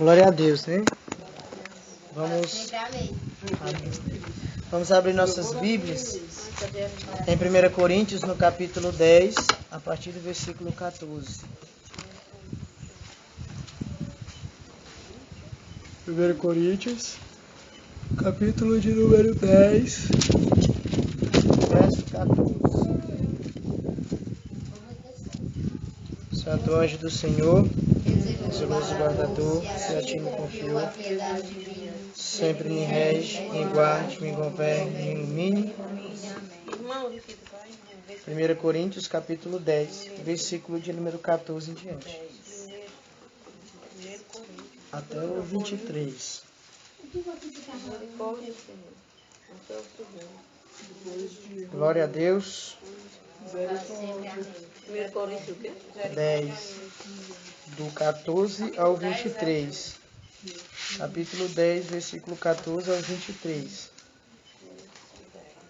Glória a Deus, né? Vamos abrir nossas Bíblias em 1 Coríntios, no capítulo 10, a partir do versículo 14. 1 Coríntios, capítulo de número 10, verso 14. Santo anjo do Senhor, zeloso guardador, se a ti me confiou, sempre me rege, me guarde, me governe, me ilumine. 1 Coríntios, capítulo 10, versículo de número 14 em diante. Até o 23. Glória a Deus. 10, do 14 ao 23. Capítulo 10, versículo 14 ao 23.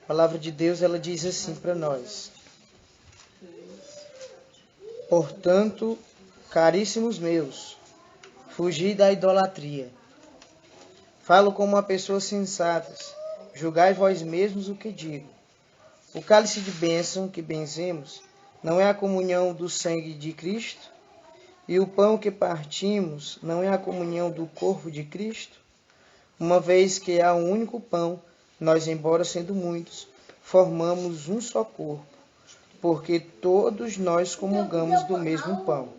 A palavra de Deus, ela diz assim para nós: portanto, caríssimos meus, fugi da idolatria. Falo como uma pessoa sensata, julgai vós mesmos o que digo. O cálice de bênção que benzemos não é a comunhão do sangue de Cristo? E o pão que partimos não é a comunhão do corpo de Cristo? Uma vez que há um único pão, nós, embora sendo muitos, formamos um só corpo, porque todos nós comungamos do mesmo pão.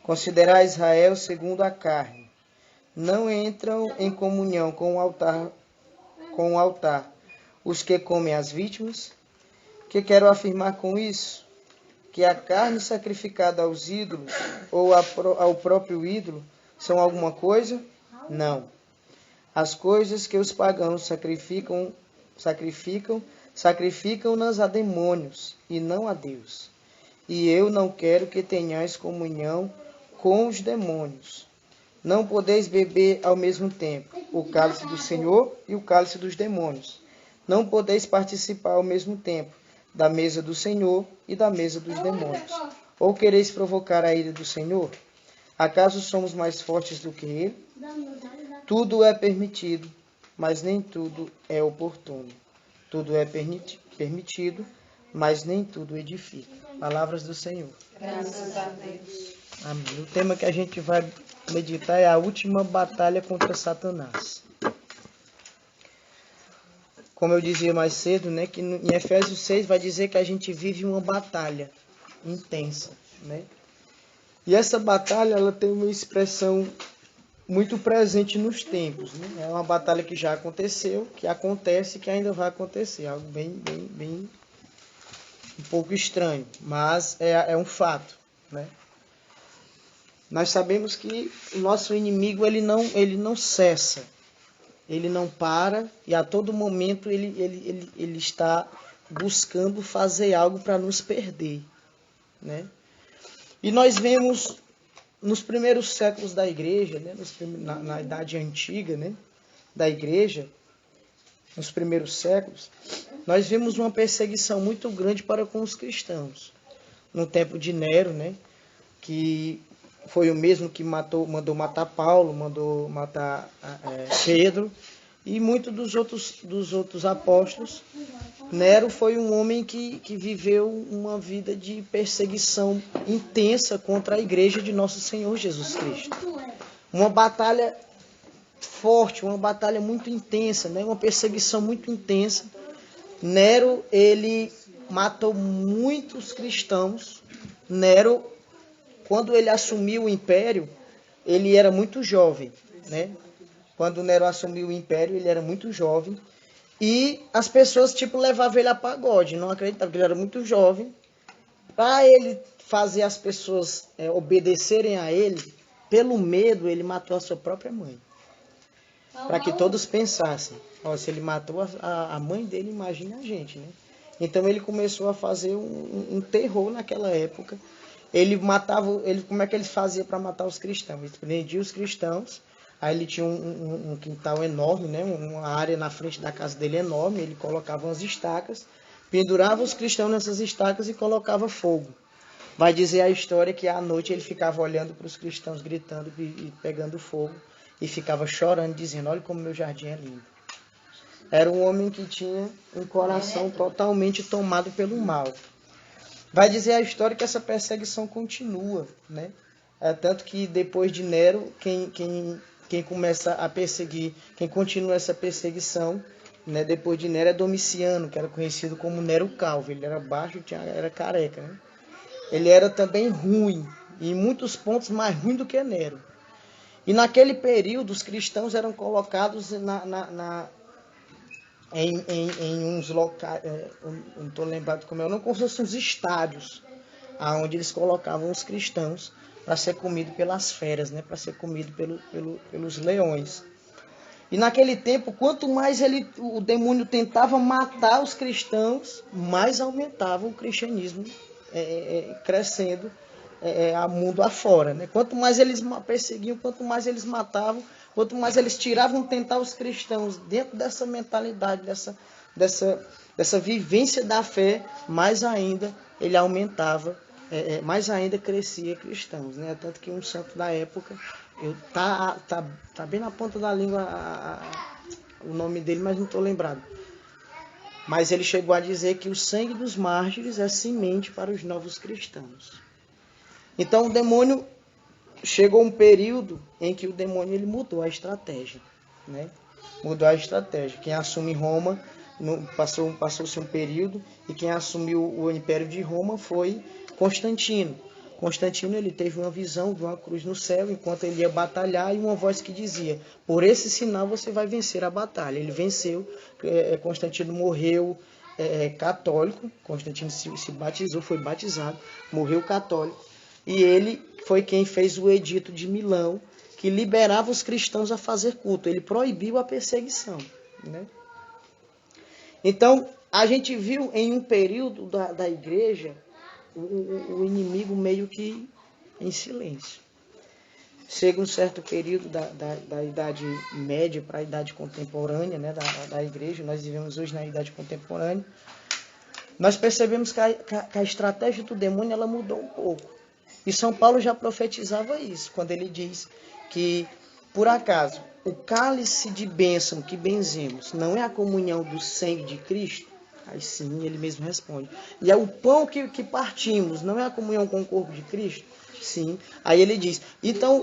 Considerai Israel segundo a carne. Não entram em comunhão com o altar os que comem as vítimas? Que quero afirmar com isso? Que a carne sacrificada aos ídolos ou ao próprio ídolo são alguma coisa? Não. As coisas que os pagãos sacrificam-nas a demônios e não a Deus. E eu não quero que tenhais comunhão com os demônios. Não podeis beber ao mesmo tempo o cálice do Senhor e o cálice dos demônios. Não podeis participar ao mesmo tempo da mesa do Senhor e da mesa dos demônios. Ou quereis provocar a ira do Senhor? Acaso somos mais fortes do que Ele? Tudo é permitido, mas nem tudo é oportuno. Tudo é permitido, mas nem tudo edifica. Palavras do Senhor. Graças a Deus. Amém. O tema que a gente vai meditar é a última batalha contra Satanás. Como eu dizia mais cedo, né, que em Efésios 6 vai dizer que a gente vive uma batalha intensa, né? E essa batalha, ela tem uma expressão muito presente nos tempos, né? É uma batalha que já aconteceu, que acontece e que ainda vai acontecer. Algo bem um pouco estranho, mas é um fato, né? Nós sabemos que o nosso inimigo, ele não cessa. Ele não para e a todo momento ele está buscando fazer algo para nos perder, né? E nós vemos nos primeiros séculos da igreja, né? Na idade antiga, né? Da igreja, nos primeiros séculos, nós vimos uma perseguição muito grande para com os cristãos. No tempo de Nero, né? Que foi o mesmo que mandou matar Paulo, mandou matar Pedro e muitos dos outros apóstolos. Nero foi um homem que viveu uma vida de perseguição intensa contra a igreja de nosso Senhor Jesus Cristo. Uma batalha forte, uma batalha muito intensa, né? Uma perseguição muito intensa. Nero, ele matou muitos cristãos. Nero, quando ele assumiu o império, ele era muito jovem, né? Quando Nero assumiu o império, ele era muito jovem. E as pessoas, levavam ele a pagode, não acreditavam, porque ele era muito jovem. Para ele fazer as pessoas obedecerem a ele, pelo medo, ele matou a sua própria mãe. Para que todos pensassem, se ele matou a mãe dele, imagina a gente, né? Então ele começou a fazer um terror naquela época. Como é que ele fazia para matar os cristãos? Ele prendia os cristãos, aí ele tinha um quintal enorme, né? Uma área na frente da casa dele enorme, ele colocava umas estacas, pendurava os cristãos nessas estacas e colocava fogo. Vai dizer a história que à noite ele ficava olhando para os cristãos gritando e pegando fogo, e ficava chorando, dizendo, olha como meu jardim é lindo. Era um homem que tinha um coração totalmente tomado pelo mal. Vai dizer a história que essa perseguição continua, né? Tanto que depois de Nero, quem começa a perseguir, quem continua essa perseguição, né, depois de Nero é Domiciano, que era conhecido como Nero Calvo. Ele era baixo, era careca, né? Ele era também ruim, e em muitos pontos mais ruim do que Nero. E naquele período, os cristãos eram colocados em uns locais, não estou lembrado como é, não, como se fossem uns estádios, onde eles colocavam os cristãos para ser comido pelas feras, né, para ser comido pelos leões. E naquele tempo, quanto mais o demônio tentava matar os cristãos, mais aumentava o cristianismo crescendo a mundo afora, né? Quanto mais eles perseguiam, quanto mais eles matavam, quanto mais eles tiravam tentar os cristãos dentro dessa mentalidade, dessa vivência da fé, mais ainda ele aumentava, mais ainda crescia cristãos, né? Tanto que um santo da época, tá bem na ponta da língua o nome dele, mas não estou lembrado. Mas ele chegou a dizer que o sangue dos mártires é semente para os novos cristãos. Então o demônio, chegou um período em que o demônio ele mudou a estratégia, né? Mudou a estratégia. Quem assume Roma, passou-se um período, e quem assumiu o Império de Roma foi Constantino. Constantino ele teve uma visão de uma cruz no céu enquanto ele ia batalhar, e uma voz que dizia, por esse sinal você vai vencer a batalha. Ele venceu, Constantino morreu católico, Constantino se batizou, foi batizado, morreu católico, e ele foi quem fez o Edito de Milão, que liberava os cristãos a fazer culto. Ele proibiu a perseguição, né? Então, a gente viu em um período da igreja o inimigo meio que em silêncio. Chega um certo período da Idade Média para a Idade Contemporânea, né, da igreja, nós vivemos hoje na Idade Contemporânea, nós percebemos que a estratégia do demônio ela mudou um pouco. E São Paulo já profetizava isso, quando ele diz que, por acaso, o cálice de bênção que benzemos não é a comunhão do sangue de Cristo? Aí sim, ele mesmo responde. E é o pão que partimos, não é a comunhão com o corpo de Cristo? Sim. Aí ele diz, então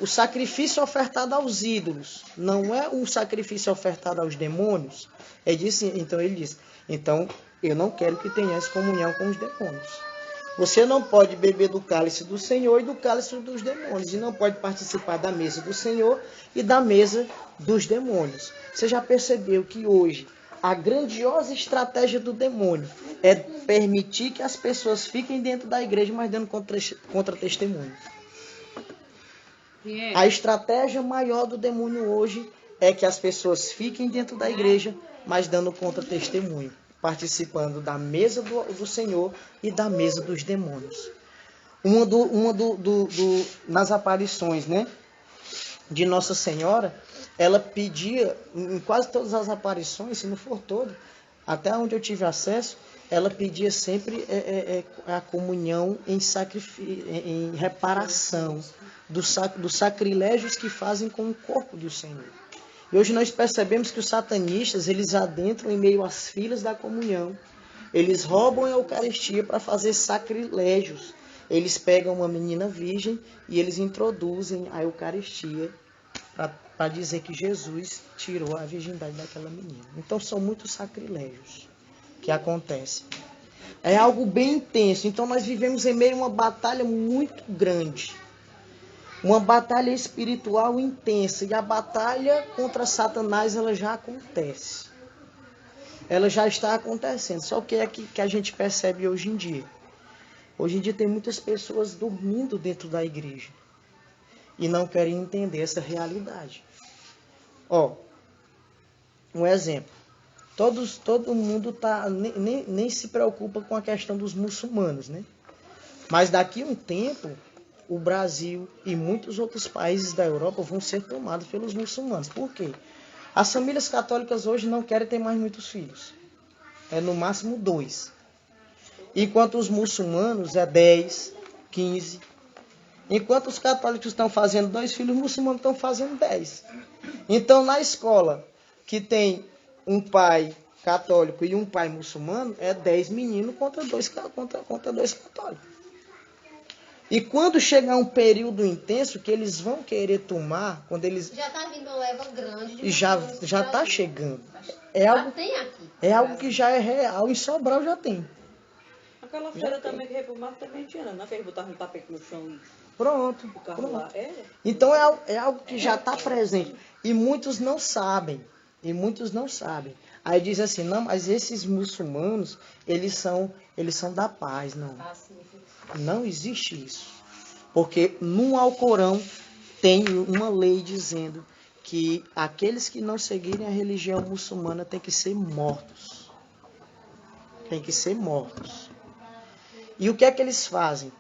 o sacrifício ofertado aos ídolos não é um sacrifício ofertado aos demônios? Então ele diz, então eu não quero que tenhas comunhão com os demônios. Você não pode beber do cálice do Senhor e do cálice dos demônios. E não pode participar da mesa do Senhor e da mesa dos demônios. Você já percebeu que hoje a grandiosa estratégia do demônio é permitir que as pessoas fiquem dentro da igreja, mas dando contra-testemunho. A estratégia maior do demônio hoje é que as pessoas fiquem dentro da igreja, mas dando contra-testemunho, participando da mesa do Senhor e da mesa dos demônios. Nas aparições, né, de Nossa Senhora, ela pedia, em quase todas as aparições, se não for todo, até onde eu tive acesso, ela pedia sempre a comunhão em reparação dos sacrilégios que fazem com o corpo do Senhor. E hoje nós percebemos que os satanistas, eles adentram em meio às filas da comunhão. Eles roubam a Eucaristia para fazer sacrilégios. Eles pegam uma menina virgem e eles introduzem a Eucaristia para dizer que Jesus tirou a virgindade daquela menina. Então são muitos sacrilégios que acontecem. É algo bem intenso. Então nós vivemos em meio a uma batalha muito grande. Uma batalha espiritual intensa. E a batalha contra Satanás ela já acontece. Ela já está acontecendo. Só que é que a gente percebe hoje em dia. Hoje em dia tem muitas pessoas dormindo dentro da igreja. E não querem entender essa realidade. Um exemplo. Todo mundo nem se preocupa com a questão dos muçulmanos, né? Mas daqui a um tempo, o Brasil e muitos outros países da Europa vão ser tomados pelos muçulmanos. Por quê? As famílias católicas hoje não querem ter mais muitos filhos. É no máximo 2. Enquanto os muçulmanos é 10, 15. Enquanto os católicos estão fazendo 2 filhos, os muçulmanos estão fazendo 10. Então, na escola que tem um pai católico e um pai muçulmano, é 10 meninos contra 2 católicos. E quando chegar um período intenso que eles vão querer tomar, quando eles... Já está vindo uma leva grande de Já está chegando. É algo que já é real, em Sobral já tem. Aquela feira também que veio pro mato também tinha, né? Que eles botavam um tapete no chão e Pronto. ficavam lá. Então é algo que já está presente. E muitos não sabem. Aí diz assim, não, mas esses muçulmanos, eles são da paz. Não existe isso. Porque no Alcorão tem uma lei dizendo que aqueles que não seguirem a religião muçulmana têm que ser mortos. E o que é que eles fazem?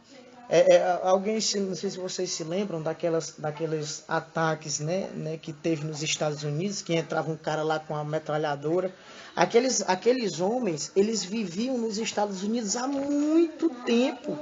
Alguém, não sei se vocês se lembram daqueles ataques, né, que teve nos Estados Unidos, que entrava um cara lá com uma metralhadora. Aqueles homens, eles viviam nos Estados Unidos há muito tempo.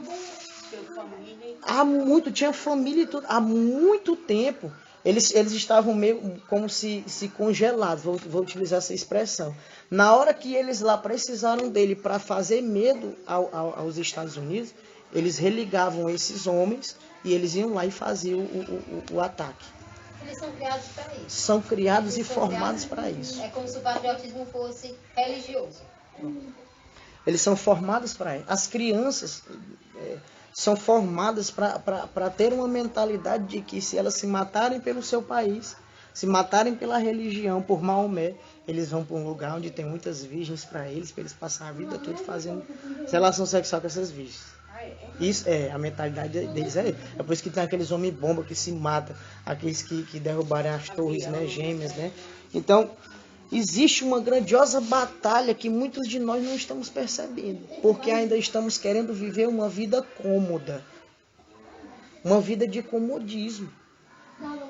Tinha família e tudo, há muito tempo. Eles estavam meio como se congelados, vou utilizar essa expressão. Na hora que eles lá precisaram dele para fazer medo aos Estados Unidos, eles religavam esses homens e eles iam lá e faziam o ataque. Eles são criados para isso. São criados e formados para isso. É como se o patriotismo fosse religioso. Eles são formados para isso. As crianças são formadas para ter uma mentalidade de que se elas se matarem pelo seu país, se matarem pela religião, por Maomé, eles vão para um lugar onde tem muitas virgens para eles passarem a vida toda fazendo relação sexual com essas virgens. Isso a mentalidade deles é por isso que tem aqueles homens bomba que se matam, aqueles que derrubaram as torres, né, gêmeas, né? Então, existe uma grandiosa batalha que muitos de nós não estamos percebendo, porque ainda estamos querendo viver uma vida cômoda, uma vida de comodismo.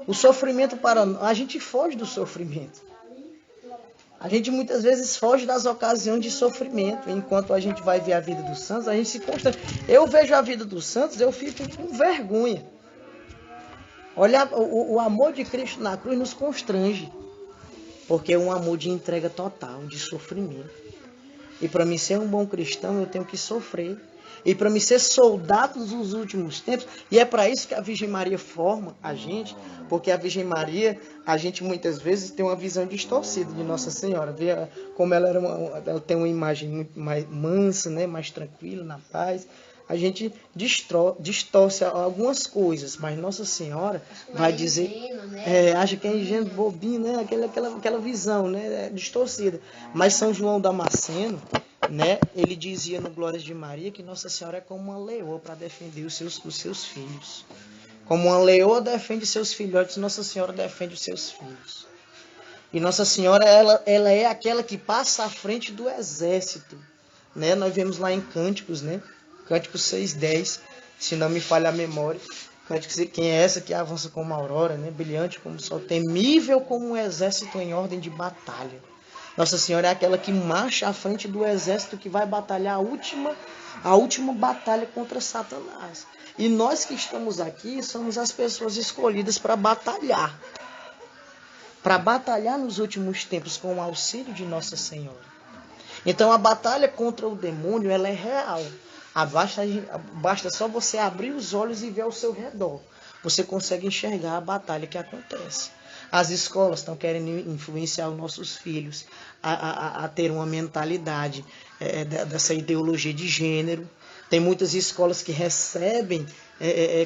O sofrimento a gente foge do sofrimento. A gente muitas vezes foge das ocasiões de sofrimento. Enquanto a gente vai ver a vida dos santos, a gente se constrange. Eu vejo a vida dos santos, eu fico com vergonha. Olha, o amor de Cristo na cruz nos constrange. Porque é um amor de entrega total, de sofrimento. E para mim ser um bom cristão, eu tenho que sofrer. E para mim ser soldado dos últimos tempos, e é para isso que a Virgem Maria forma a gente, porque a Virgem Maria, a gente muitas vezes tem uma visão distorcida de Nossa Senhora. Vê como ela tem uma imagem muito mais mansa, né, mais tranquila, na paz. A gente distorce algumas coisas, mas Nossa Senhora vai dizer, ingênuo, né? acha que é ingênuo, bobinho, né? Aquela visão, né, distorcida. Mas São João Damasceno, né, ele dizia no Glórias de Maria que Nossa Senhora é como uma leoa para defender os seus filhos. Como uma leoa defende seus filhotes, Nossa Senhora defende os seus filhos. E Nossa Senhora, ela é aquela que passa à frente do exército, né? Nós vemos lá em Cânticos, né? Cânticos 6:10, se não me falha a memória. Cânticos, quem é essa que avança como uma aurora, né? Brilhante como o sol, temível como um exército em ordem de batalha. Nossa Senhora é aquela que marcha à frente do exército que vai batalhar a última batalha contra Satanás. E nós que estamos aqui somos as pessoas escolhidas para batalhar. Para batalhar nos últimos tempos com o auxílio de Nossa Senhora. Então a batalha contra o demônio, ela é real. Basta só você abrir os olhos e ver ao seu redor. Você consegue enxergar a batalha que acontece. As escolas estão querendo influenciar os nossos filhos a ter uma mentalidade dessa ideologia de gênero. Tem muitas escolas que recebem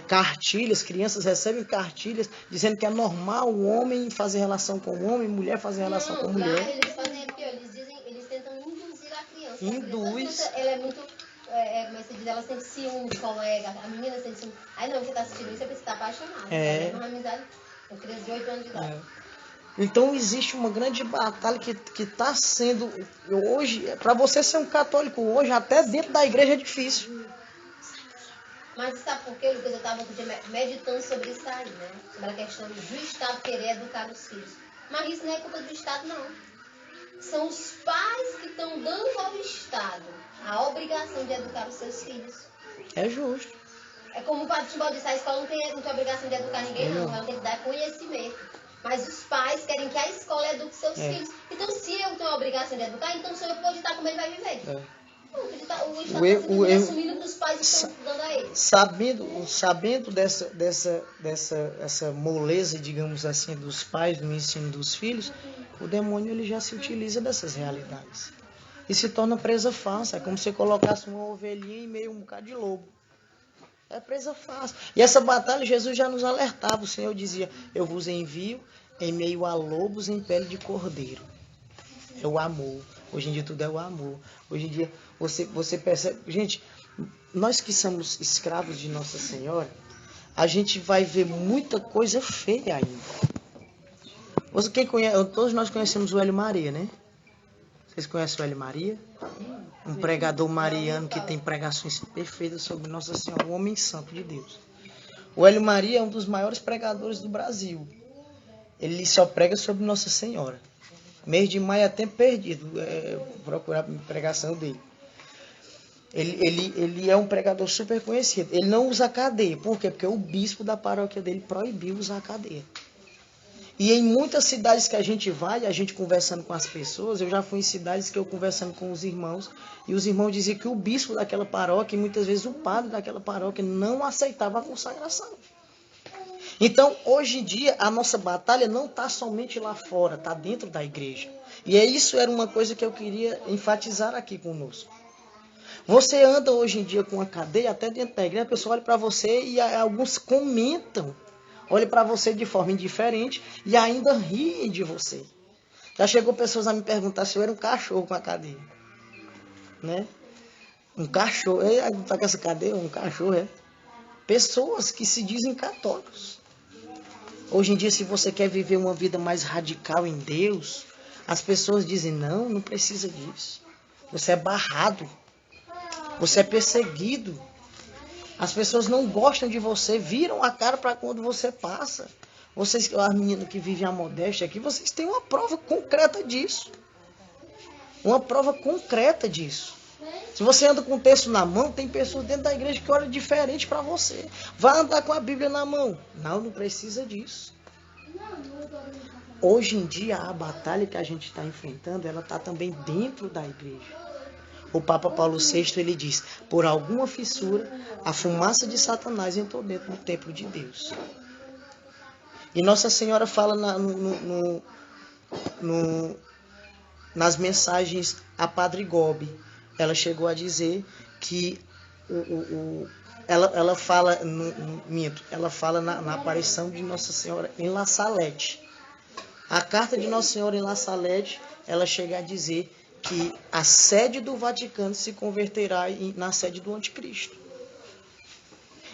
cartilhas, crianças recebem cartilhas dizendo que é normal o homem fazer relação com o homem, mulher fazer relação com a mulher. Lá eles fazem pior, eles tentam induzir a criança. Induz. A criança, ela é muito, como você diz, ela sente ciúme, colega, a menina sente ciúme. Aí não, você está assistindo isso, você está apaixonado. É uma amizade com criança de 8 anos de idade. Então existe uma grande batalha que está sendo hoje, para você ser um católico hoje, até dentro da igreja é difícil. Mas sabe por quê, Lucas? Eu estava meditando sobre isso aí, né? Sobre a questão do Estado querer educar os filhos. Mas isso não é culpa do Estado, não. São os pais que estão dando ao Estado a obrigação de educar os seus filhos. É justo. É como o Padre Timbó disse, a escola não tem obrigação de educar ninguém, não. Ela tem que dar conhecimento. Mas os pais querem que a escola eduque seus filhos. Então, se eu tenho a obrigação de educar, então sou eu que vou ditar como ele vai viver. O Estado está assumindo que os pais estão dando a ele. Sabendo dessa moleza, digamos assim, dos pais no ensino dos filhos, o demônio ele já se utiliza dessas realidades. E se torna presa fácil. É como se você colocasse uma ovelhinha em meio a um bocado de lobo. É presa fácil. E essa batalha Jesus já nos alertava. O Senhor dizia, eu vos envio em meio a lobos em pele de cordeiro. É o amor. Hoje em dia tudo é o amor. Hoje em dia você percebe... Gente, nós que somos escravos de Nossa Senhora, a gente vai ver muita coisa feia ainda. Todos nós conhecemos o Hélio Maria, né? Vocês conhecem o Hélio Maria? Um pregador mariano que tem pregações perfeitas sobre Nossa Senhora, um homem santo de Deus. O Hélio Maria é um dos maiores pregadores do Brasil. Ele só prega sobre Nossa Senhora. Mês de maio é tempo perdido, procurar a pregação dele. Ele é um pregador super conhecido. Ele não usa cadeia. Por quê? Porque o bispo da paróquia dele proibiu usar cadeia. E em muitas cidades que a gente vai, a gente conversando com as pessoas, eu já fui em cidades que eu conversando com os irmãos, e os irmãos diziam que o bispo daquela paróquia, e muitas vezes o padre daquela paróquia, não aceitava a consagração. Então, hoje em dia, a nossa batalha não está somente lá fora, está dentro da igreja. E isso era uma coisa que eu queria enfatizar aqui conosco. Você anda hoje em dia com a cadeia, até dentro da igreja, a pessoa olha para você e alguns comentam. Olha para você de forma indiferente e ainda riem de você. Já chegou pessoas a me perguntar se eu era um cachorro com a cadeia. Né? Um cachorro. Tá com essa cadeia? Um cachorro, é. Pessoas que se dizem católicos. Hoje em dia, se você quer viver uma vida mais radical em Deus, as pessoas dizem, não precisa disso. Você é barrado. Você é perseguido. As pessoas não gostam de você, viram a cara para quando você passa. Vocês, as meninas que vivem a modéstia aqui, vocês têm uma prova concreta disso. Uma prova concreta disso. Se você anda com o texto na mão, tem pessoas dentro da igreja que olham diferente para você. Vai andar com a Bíblia na mão. Não precisa disso. Hoje em dia, a batalha que a gente está enfrentando, ela está também dentro da igreja. O Papa Paulo VI, ele diz, por alguma fissura, a fumaça de Satanás entrou dentro do templo de Deus. E Nossa Senhora fala nas mensagens a Padre Gobi. Ela chegou a dizer que ela fala na aparição de Nossa Senhora em La Salette. A carta de Nossa Senhora em La Salette, ela chega a dizer que a sede do Vaticano se converterá na sede do Anticristo.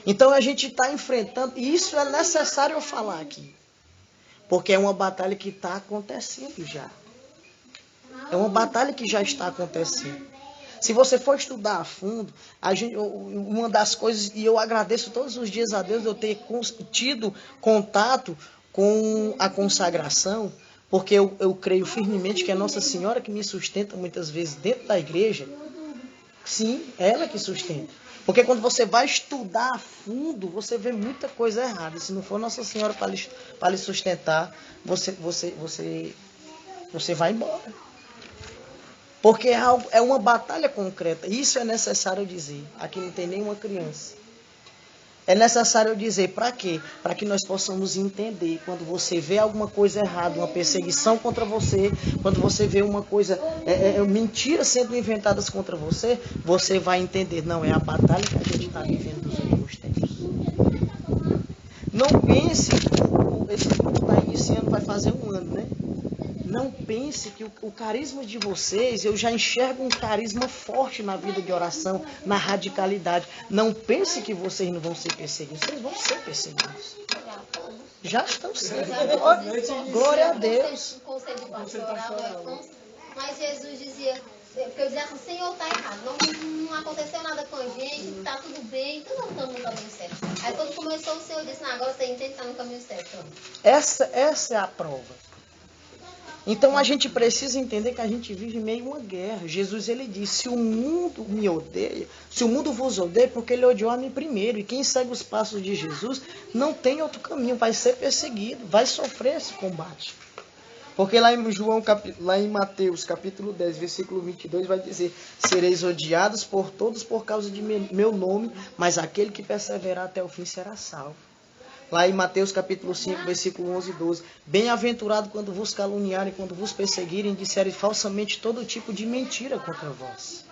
Então a gente está enfrentando, e isso é necessário eu falar aqui, porque é uma batalha que está acontecendo já. É uma batalha que já está acontecendo. Se você for estudar a fundo, uma das coisas, e eu agradeço todos os dias a Deus eu ter tido contato com a consagração, porque eu creio firmemente que é Nossa Senhora que me sustenta muitas vezes dentro da igreja. Sim, é ela que sustenta. Porque quando você vai estudar a fundo, você vê muita coisa errada. Se não for Nossa Senhora para lhe sustentar, você vai embora. Porque é uma batalha concreta. Isso é necessário dizer. Aqui não tem nenhuma criança. É necessário dizer para quê? Para que nós possamos entender. Quando você vê alguma coisa errada, uma perseguição contra você, quando você vê uma coisa, mentiras sendo inventadas contra você, você vai entender. Não, é a batalha que a gente está vivendo nos últimos tempos. Não pense que esse grupo está iniciando, vai fazer um ano, né? Não pense que o carisma de vocês, eu já enxergo um carisma forte na vida de oração, na radicalidade. Não pense que vocês não vão ser perseguidos, vocês vão ser perseguidos. Já estão sendo. Glória a Deus. Mas Jesus dizia, porque eu dizia assim, Senhor, está errado, não aconteceu nada com a gente, está tudo bem, então não estamos no caminho certo. Aí quando começou o Senhor disse, agora você entende que está no caminho certo. Essa é a prova. Então a gente precisa entender que a gente vive em meio a uma guerra. Jesus ele disse, se o mundo me odeia, se o mundo vos odeia, porque ele odiou a mim primeiro. E quem segue os passos de Jesus não tem outro caminho, vai ser perseguido, vai sofrer esse combate. Porque lá em Mateus capítulo 10, versículo 22, vai dizer, sereis odiados por todos por causa de meu nome, mas aquele que perseverar até o fim será salvo. Lá em Mateus capítulo 5, versículo 11 e 12. Bem-aventurado quando vos caluniarem, quando vos perseguirem, disserem falsamente todo tipo de mentira contra vós.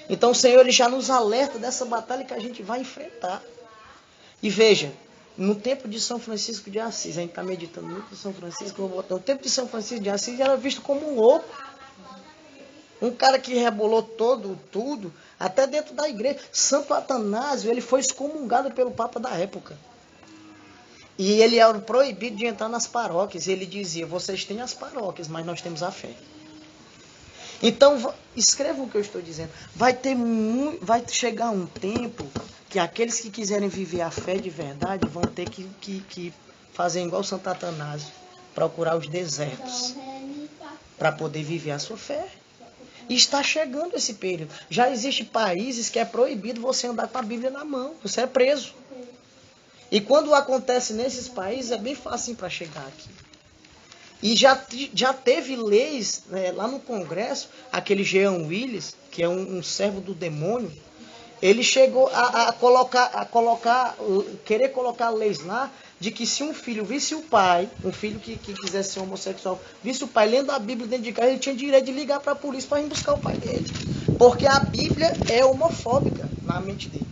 Então o Senhor ele já nos alerta dessa batalha que a gente vai enfrentar. E veja, no tempo de São Francisco de Assis, a gente está meditando muito em São Francisco, no tempo de São Francisco de Assis era visto como um louco. Um cara que rebolou tudo, até dentro da igreja. Santo Atanásio, ele foi excomungado pelo Papa da época. E ele era proibido de entrar nas paróquias. Ele dizia, vocês têm as paróquias, mas nós temos a fé. Então, escreva o que eu estou dizendo. Vai chegar um tempo que aqueles que quiserem viver a fé de verdade vão ter que fazer igual Santo Atanásio, procurar os desertos para poder viver a sua fé. E está chegando esse período. Já existem países que é proibido você andar com a Bíblia na mão. Você é preso. E quando acontece nesses países, é bem fácil para chegar aqui. E já teve leis, né, lá no Congresso, aquele Jean Willis, que é um servo do demônio, ele chegou querer colocar leis lá, de que se um filho visse o pai, um filho que quisesse ser homossexual, visse o pai lendo a Bíblia dentro de casa, ele tinha direito de ligar para a polícia para ir buscar o pai dele. Porque a Bíblia é homofóbica na mente dele.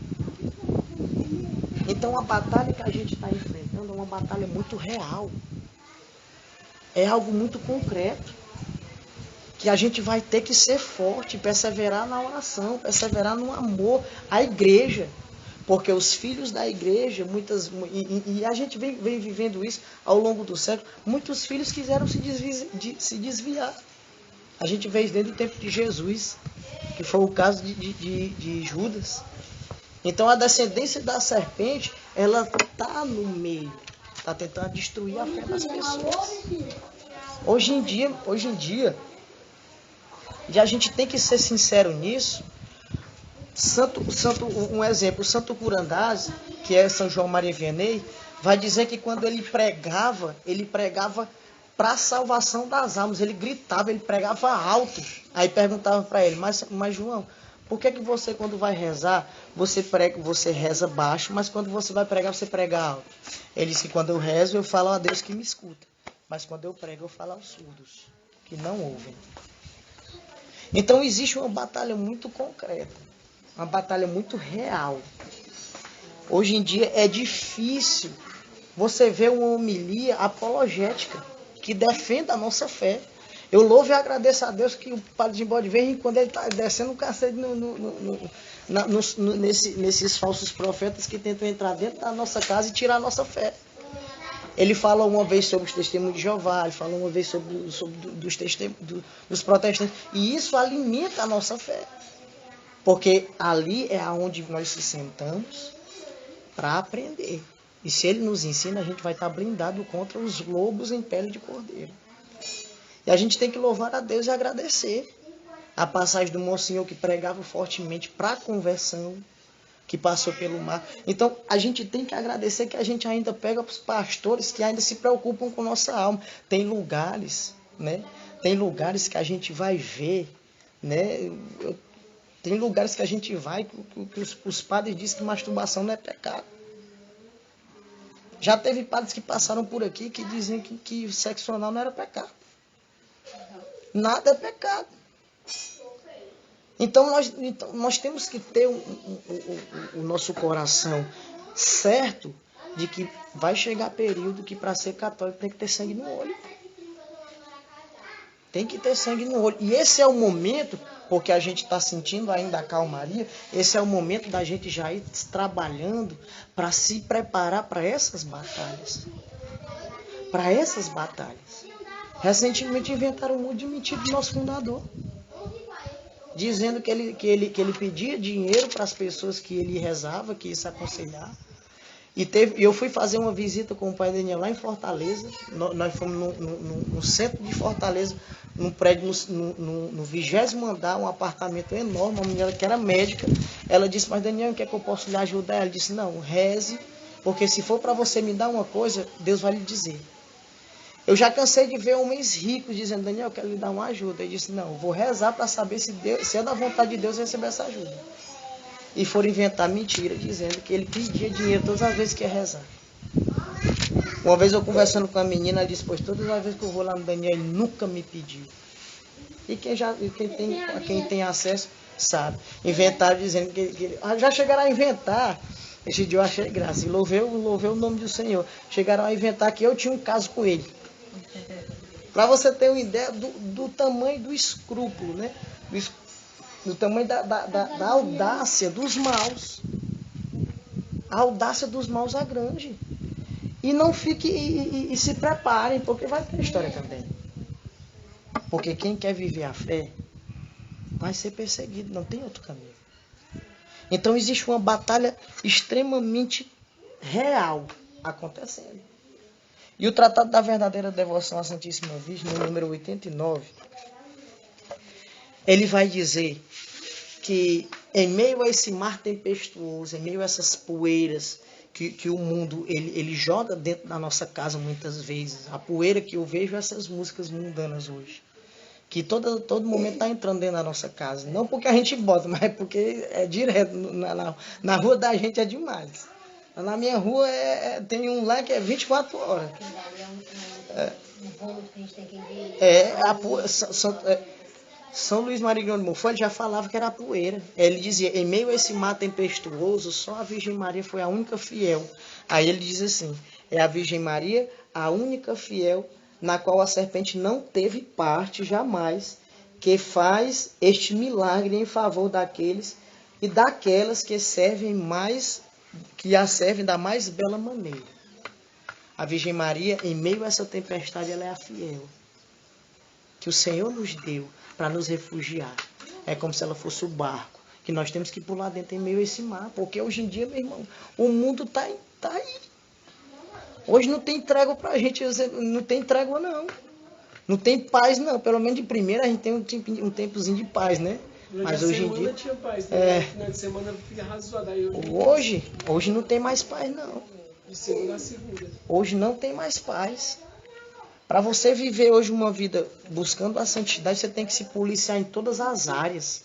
Então a batalha que a gente está enfrentando é uma batalha muito real. É algo muito concreto. Que a gente vai ter que ser forte, perseverar na oração, perseverar no amor à igreja. Porque os filhos da igreja, e a gente vem vivendo isso ao longo do século, muitos filhos quiseram se desviar. A gente vê isso desde o tempo de Jesus, que foi o caso de Judas. Então a descendência da serpente, ela está no meio, está tentando destruir a fé das pessoas. Hoje em dia, e a gente tem que ser sincero nisso, um exemplo, Santo Curandás, que é São João Maria Vianney, vai dizer que quando ele pregava para a salvação das almas, ele gritava, ele pregava alto. Aí perguntava para ele, mas João, por que você quando vai rezar, você reza baixo, mas quando você vai pregar, você prega alto? Ele disse que quando eu rezo, eu falo a Deus que me escuta, mas quando eu prego, eu falo aos surdos, que não ouvem. Então existe uma batalha muito concreta, uma batalha muito real. Hoje em dia é difícil você ver uma homilia apologética que defenda a nossa fé. Eu louvo e agradeço a Deus que o Padre Jimbó de vez em quando ele está descendo um cacete nesses falsos profetas que tentam entrar dentro da nossa casa e tirar a nossa fé. Ele fala uma vez sobre os testemunhos de Jeová, ele fala uma vez sobre dos protestantes. E isso alimenta a nossa fé. Porque ali é onde nós se sentamos para aprender. E se ele nos ensina, a gente vai estar blindado contra os lobos em pele de cordeiro. E a gente tem que louvar a Deus e agradecer. A passagem do Monsenhor que pregava fortemente para a conversão, que passou pelo mar. Então, a gente tem que agradecer que a gente ainda pega os pastores que ainda se preocupam com nossa alma. Tem lugares, né? Tem lugares que a gente vai ver, né? Tem lugares que a gente vai que os padres dizem que masturbação não é pecado. Já teve padres que passaram por aqui que diziam que sexo anal não era pecado. Nada é pecado. Então nós temos que ter o nosso coração certo de que vai chegar período que para ser católico tem que ter sangue no olho. Tem que ter sangue no olho. E esse é o momento, porque a gente está sentindo ainda a calmaria, esse é o momento da gente já ir trabalhando para se preparar para essas batalhas. Para essas batalhas. Recentemente inventaram um monte de mentira do nosso fundador. Dizendo que ele pedia dinheiro para as pessoas que ele rezava, que ia se aconselhar. E eu fui fazer uma visita com o pai Daniel lá em Fortaleza. Nós fomos no centro de Fortaleza, num prédio no 20º andar, um apartamento enorme, uma menina que era médica. Ela disse, mas Daniel, o que é que eu posso lhe ajudar? Ela disse, não, reze, porque se for para você me dar uma coisa, Deus vai lhe dizer. Eu já cansei de ver homens ricos dizendo, Daniel, eu quero lhe dar uma ajuda. Ele disse, não, vou rezar para saber se é da vontade de Deus receber essa ajuda. E foram inventar mentira, dizendo que ele pedia dinheiro todas as vezes que ia rezar. Uma vez eu conversando com a menina, ela disse, pois todas as vezes que eu vou lá no Daniel, ele nunca me pediu. E quem tem acesso, sabe. Inventaram dizendo que já chegaram a inventar. Esse dia eu achei graça. E louvei o nome do Senhor. Chegaram a inventar que eu tinha um caso com ele. Para você ter uma ideia do tamanho do escrúpulo, né? Do tamanho da audácia dos maus. A audácia dos maus é grande. E não fique e se preparem, porque vai ter história também. Porque quem quer viver a fé vai ser perseguido, não tem outro caminho. Então existe uma batalha extremamente real acontecendo. E o Tratado da Verdadeira Devoção à Santíssima Virgem, no número 89, ele vai dizer que em meio a esse mar tempestuoso, em meio a essas poeiras que o mundo ele joga dentro da nossa casa muitas vezes, a poeira que eu vejo essas músicas mundanas hoje, que todo momento está entrando dentro da nossa casa. Não porque a gente bota, mas porque é direto. Na rua da gente é demais. Na minha rua tem um lá que é 24 horas. São Luís Maria de Montfort já falava que era a poeira. Ele dizia, em meio a esse mar tempestuoso, só a Virgem Maria foi a única fiel. Aí ele diz assim, é a Virgem Maria a única fiel na qual a serpente não teve parte jamais, que faz este milagre em favor daqueles e daquelas que a servem da mais bela maneira. A Virgem Maria, em meio a essa tempestade, ela é a fiel, que o Senhor nos deu para nos refugiar. É como se ela fosse o barco, que nós temos que pular dentro em meio a esse mar, porque hoje em dia, meu irmão, o mundo está aí. Hoje não tem trégua pra gente, não tem trégua não. Não tem paz não, pelo menos de primeira a gente tem um tempozinho de paz, né? Mas hoje em dia tinha paz, né? Final de semana fica razoado. Hoje não tem mais paz não. De segunda a segunda. Hoje não tem mais paz. Para você viver hoje uma vida buscando a santidade, você tem que se policiar em todas as áreas.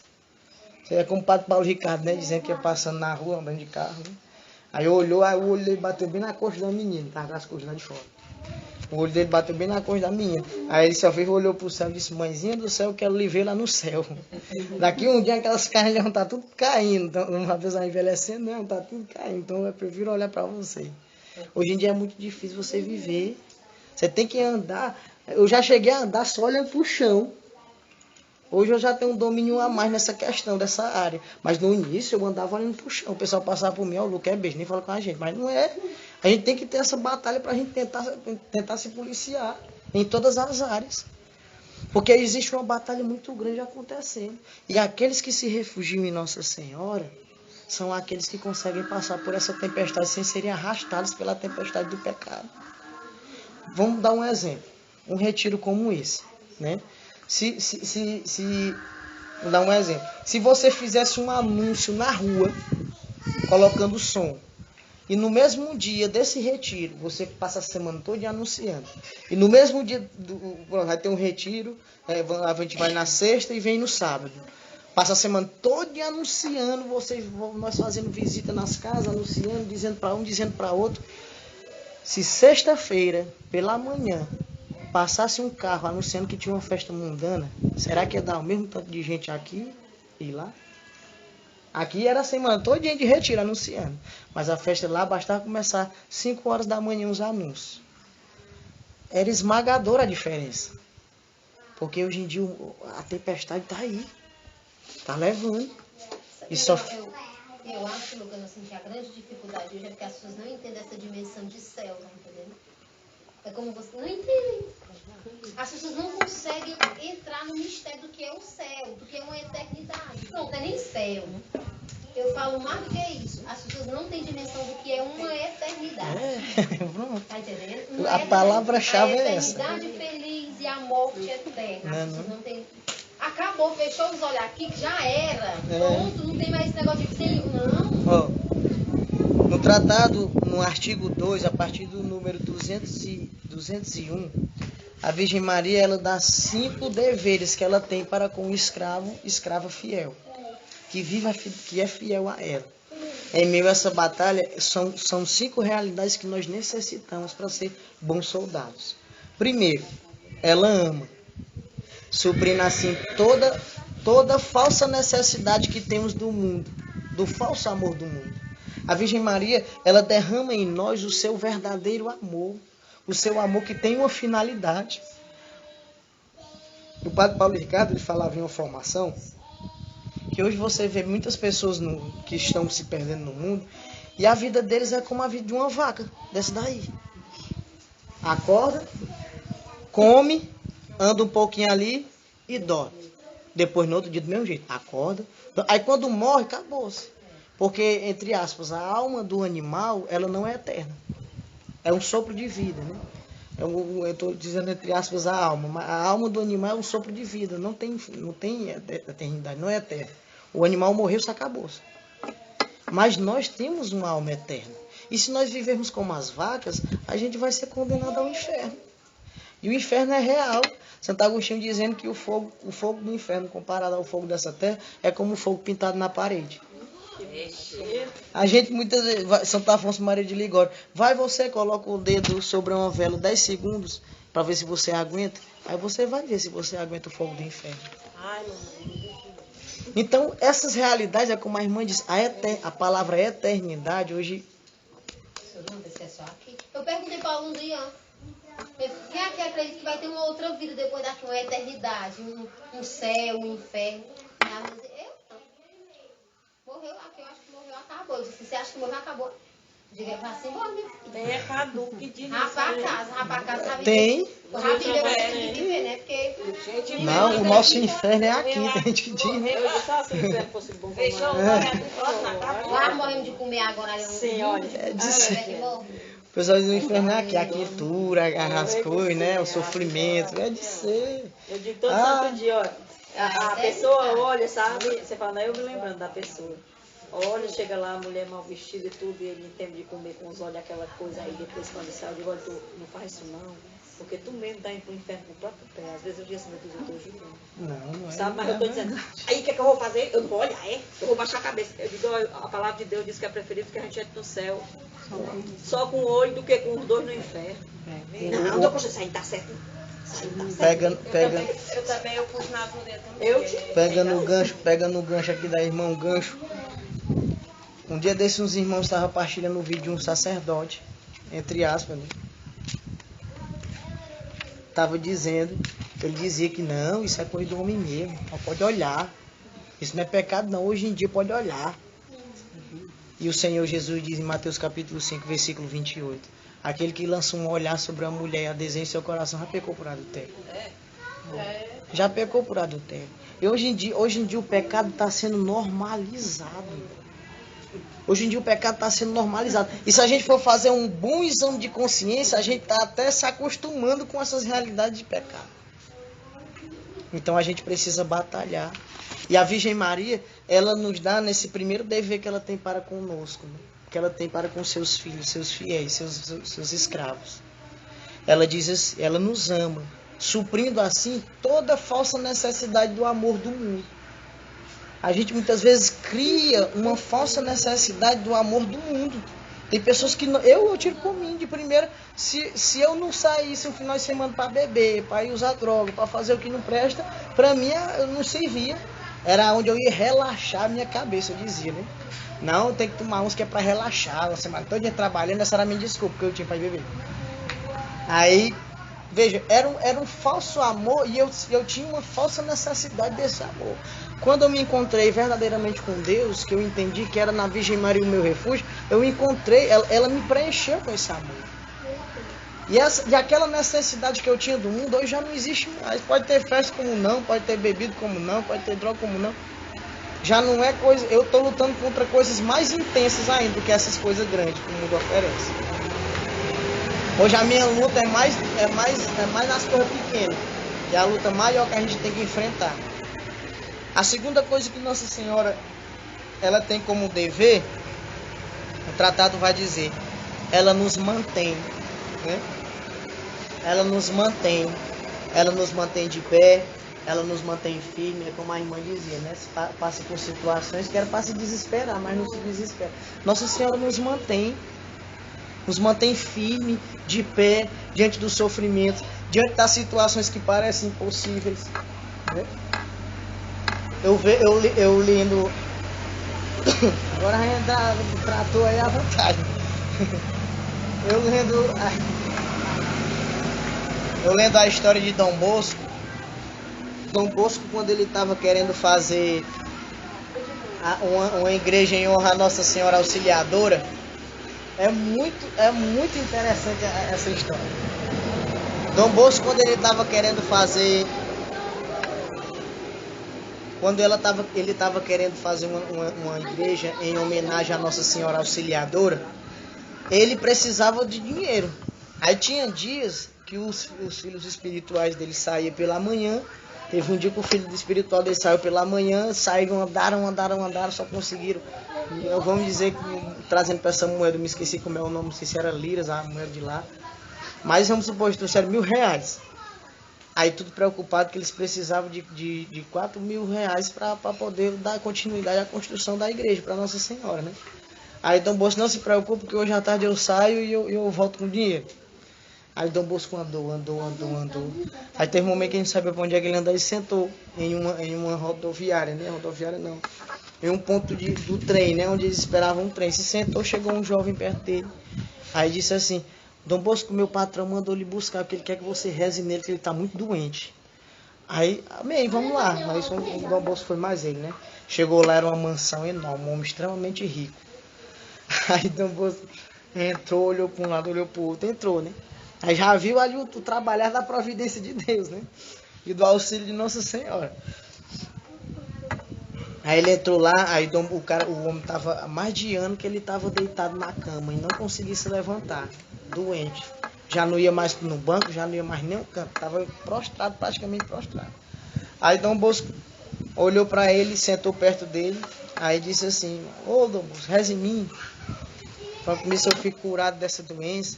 Você é como o Padre Paulo Ricardo, né? Dizendo que ia passando na rua, andando de carro, né? Aí o olho dele bateu bem na costa da menina, tava com as costas lá de fora. O olho dele bateu bem na costa da menina. Aí ele só fez, olhou pro céu e disse, mãezinha do céu, eu quero lhe ver lá no céu. Daqui um dia aquelas carnes vão estar tudo caindo. Então, uma vez envelhecendo, não, tá tudo caindo. Então eu prefiro olhar para você. Hoje em dia é muito difícil você viver. Você tem que andar. Eu já cheguei a andar só olhando pro chão. Hoje eu já tenho um domínio a mais nessa questão, dessa área. Mas no início eu andava olhando pro chão. O pessoal passava por mim, ó, o Lucas é beijo, nem fala com a gente. Mas não é. A gente tem que ter essa batalha pra gente tentar se policiar em todas as áreas. Porque existe uma batalha muito grande acontecendo. E aqueles que se refugiam em Nossa Senhora são aqueles que conseguem passar por essa tempestade sem serem arrastados pela tempestade do pecado. Vamos dar um exemplo. Um retiro como esse, né? Vou dar um exemplo. Se você fizesse um anúncio na rua, colocando som, e no mesmo dia desse retiro, você passa a semana toda anunciando, e no mesmo dia vai ter um retiro, a gente vai na sexta e vem no sábado. Passa a semana toda anunciando, nós fazendo visita nas casas, anunciando, dizendo para um, dizendo para outro. Se sexta-feira, pela manhã, passasse um carro anunciando que tinha uma festa mundana, será que ia dar o mesmo tanto de gente aqui e lá? Aqui era a semana todinha de retiro anunciando. Mas a festa lá bastava começar 5 horas da manhã os anúncios. Era esmagadora a diferença. Porque hoje em dia a tempestade está aí. Está levando. E só... Eu acho, Lucas, assim, que a grande dificuldade hoje é porque as pessoas não entendem essa dimensão de céu, tá entendendo? É como você não entende. As pessoas não conseguem entrar no mistério do que é o céu, do que é uma eternidade. Não, não é nem céu. Eu falo mais do que isso. As pessoas não têm dimensão do que é uma eternidade. Pronto. Tá entendendo? A palavra-chave é essa. A eternidade feliz e a morte eterna. As Não. pessoas não têm... Acabou, fechou os olhos aqui, que já era. Pronto, não tem mais esse negócio de tem, não. Ó, no tratado, no artigo 2, a partir do número 201, a Virgem Maria, ela dá 5 deveres que ela tem para com o escrava fiel, que é fiel a ela. Em meio a essa batalha, são 5 realidades que nós necessitamos para ser bons soldados. Primeiro, ela ama, suprindo assim toda falsa necessidade que temos do mundo, do falso amor do mundo. A Virgem Maria, ela derrama em nós o seu verdadeiro amor, o seu amor que tem uma finalidade. O padre Paulo Ricardo, ele falava em uma formação que hoje você vê muitas pessoas que estão se perdendo no mundo e a vida deles é como a vida de uma vaca, dessa daí. Acorda, come, anda um pouquinho ali e dorme. Depois no outro dia do mesmo jeito, acorda. Aí quando morre, acabou-se. Porque, entre aspas, a alma do animal, ela não é eterna. É um sopro de vida, né? Eu estou dizendo entre aspas a alma, mas a alma do animal é um sopro de vida, não tem eternidade, não é eterno. O animal morreu, se acabou-se. Mas nós temos uma alma eterna. E se nós vivermos como as vacas, a gente vai ser condenado ao inferno. E o inferno é real. Santo Agostinho dizendo que o fogo do inferno, comparado ao fogo dessa terra, é como um fogo pintado na parede. A gente muitas vezes, Santo Afonso Maria de Ligório, você coloca o dedo sobre uma vela 10 segundos para ver se você aguenta, aí você vai ver se você aguenta o fogo do inferno. Então, essas realidades, é como a irmã diz, a palavra eternidade hoje... Eu perguntei para o aluno Ian, quem aqui acredita que vai ter uma outra vida depois daqui, uma eternidade, um céu, um inferno? Morreu aqui, eu acho que morreu, acabou. Eu disse, você acha que morreu, acabou? Diga pra assim, morreu, meu filho. Tem é caduco que diz. Rapaz, casa, sabe? Tem. Rapidinho, tem que ver, né? Porque... Não, o nosso inferno é aqui, tem gente que diz. Eu disse, só se o inferno fosse bom. Fechou, lá morremos de comer agora. Sim, olha. É de ser. O pessoal diz o inferno é aqui, a quietura, as coisas, né? O sofrimento, é de ser. Eu digo todo santo dia, olha. A pessoa olha, sabe? Você fala, não, eu me lembrando da pessoa. Olha, chega lá, a mulher mal vestida e tudo, e ele não tem de comer com os olhos aquela coisa, aí depois quando sai, eu digo, olha, tu não faz isso não, porque tu mesmo tá indo pro inferno com o próprio pé. Às vezes eu digo assim, meu Deus, eu tô julgando. Não é. Sabe, mas eu tô dizendo, aí o que é que eu vou fazer? Eu não vou olhar, eu vou baixar a cabeça. Eu digo, olha, a palavra de Deus diz que é preferível que a gente entre no céu só com o olho do que com os dois no inferno. Não, não, isso aí tá certo. Pega, Eu também, eu pus na agulha também. pega no gancho aqui da irmã, um gancho. Um dia desses uns irmãos estavam partilhando o vídeo de um sacerdote, entre aspas, né? Tava dizendo, ele dizia que não, isso é coisa do homem mesmo, pode olhar. Isso não é pecado não, hoje em dia pode olhar. E o Senhor Jesus diz em Mateus capítulo 5, versículo 28. Aquele que lança um olhar sobre a mulher e a desenha em seu coração já pecou por adultério. Já pecou por adultério. E hoje em dia o pecado está sendo normalizado. Hoje em dia o pecado está sendo normalizado. E se a gente for fazer um bom exame de consciência, a gente está até se acostumando com essas realidades de pecado. Então a gente precisa batalhar. E a Virgem Maria, ela nos dá nesse primeiro dever que ela tem para conosco, né? Que ela tem para com seus filhos, seus fiéis, seus escravos. Ela diz assim, ela nos ama, suprindo assim toda falsa necessidade do amor do mundo. A gente muitas vezes cria uma falsa necessidade do amor do mundo. Tem pessoas que eu tiro por mim de primeira, se eu não saísse um final de semana para beber, para ir usar droga, para fazer o que não presta, para mim eu não servia. Era onde eu ia relaxar a minha cabeça, eu dizia, né? Não, tem que tomar uns que é para relaxar, uma semana toda trabalhando, essa era a minha desculpa que eu tinha para ir beber. Aí, veja, era um falso amor e eu tinha uma falsa necessidade desse amor. Quando eu me encontrei verdadeiramente com Deus, que eu entendi que era na Virgem Maria o meu refúgio, eu encontrei, ela me preencheu com esse amor. E aquela necessidade que eu tinha do mundo, hoje já não existe mais. Pode ter festa como não, pode ter bebido como não, pode ter droga como não. já não é coisa. Eu estou lutando contra coisas mais intensas ainda do que essas coisas grandes que o mundo oferece. Hoje a minha luta é mais nas coisas pequenas. É a luta maior que a gente tem que enfrentar. A segunda coisa que Nossa Senhora ela tem como dever, o tratado vai dizer, ela nos mantém, né? Ela nos mantém de pé, ela nos mantém firme, é como a irmã dizia, né? Passa por situações que era para se desesperar, mas não se desespera. Nossa Senhora nos mantém firme, de pé, diante do sofrimento, diante das situações que parecem impossíveis, né? Eu lendo, agora a gente tratou aí à vontade. Eu lendo a história de Dom Bosco. Dom Bosco, quando ele estava querendo fazer uma igreja em honra à Nossa Senhora Auxiliadora, é muito interessante essa história. Dom Bosco, quando ele estava querendo fazer, ele estava querendo fazer uma igreja em homenagem à Nossa Senhora Auxiliadora, ele precisava de dinheiro. Aí tinha dias que os filhos espirituais dele saíam pela manhã. Teve um dia que o filho espiritual dele saiu pela manhã, saíram, andaram, só conseguiram, vamos dizer, trazendo para essa moeda, eu me esqueci como é o nome, não sei se era liras, a moeda de lá, mas vamos supor que trouxeram R$1.000. Aí tudo preocupado que eles precisavam de R$4.000 para poder dar continuidade à construção da igreja para Nossa Senhora, né? Aí Dom Bosco, não se preocupe, porque hoje à tarde eu saio e eu volto com dinheiro. Aí Dom Bosco andou. Aí teve um momento que a gente sabia para onde é que ele andou e sentou em uma rodoviária, né? Rodoviária não. Em um ponto do trem, né? Onde eles esperavam um trem. Se sentou, chegou um jovem perto dele. Aí disse assim: Dom Bosco, meu patrão mandou lhe buscar, porque ele quer que você reze nele, que ele está muito doente. Aí, amém, vamos lá. Mas o Dom Bosco foi mais ele, né? Chegou lá, era uma mansão enorme, um homem extremamente rico. Aí Dom Bosco entrou, olhou para um lado, olhou para o outro, entrou, né? Aí já viu ali o trabalhar da providência de Deus, né? E do auxílio de Nossa Senhora. Aí ele entrou lá, aí o homem estava há mais de ano que ele estava deitado na cama e não conseguia se levantar, doente. Já não ia mais no banco, já não ia mais nem no canto, estava prostrado, praticamente prostrado. Aí Dom Bosco olhou para ele, sentou perto dele, aí disse assim: Ô Dom Bosco, reze em mim, para ver se eu fico curado dessa doença.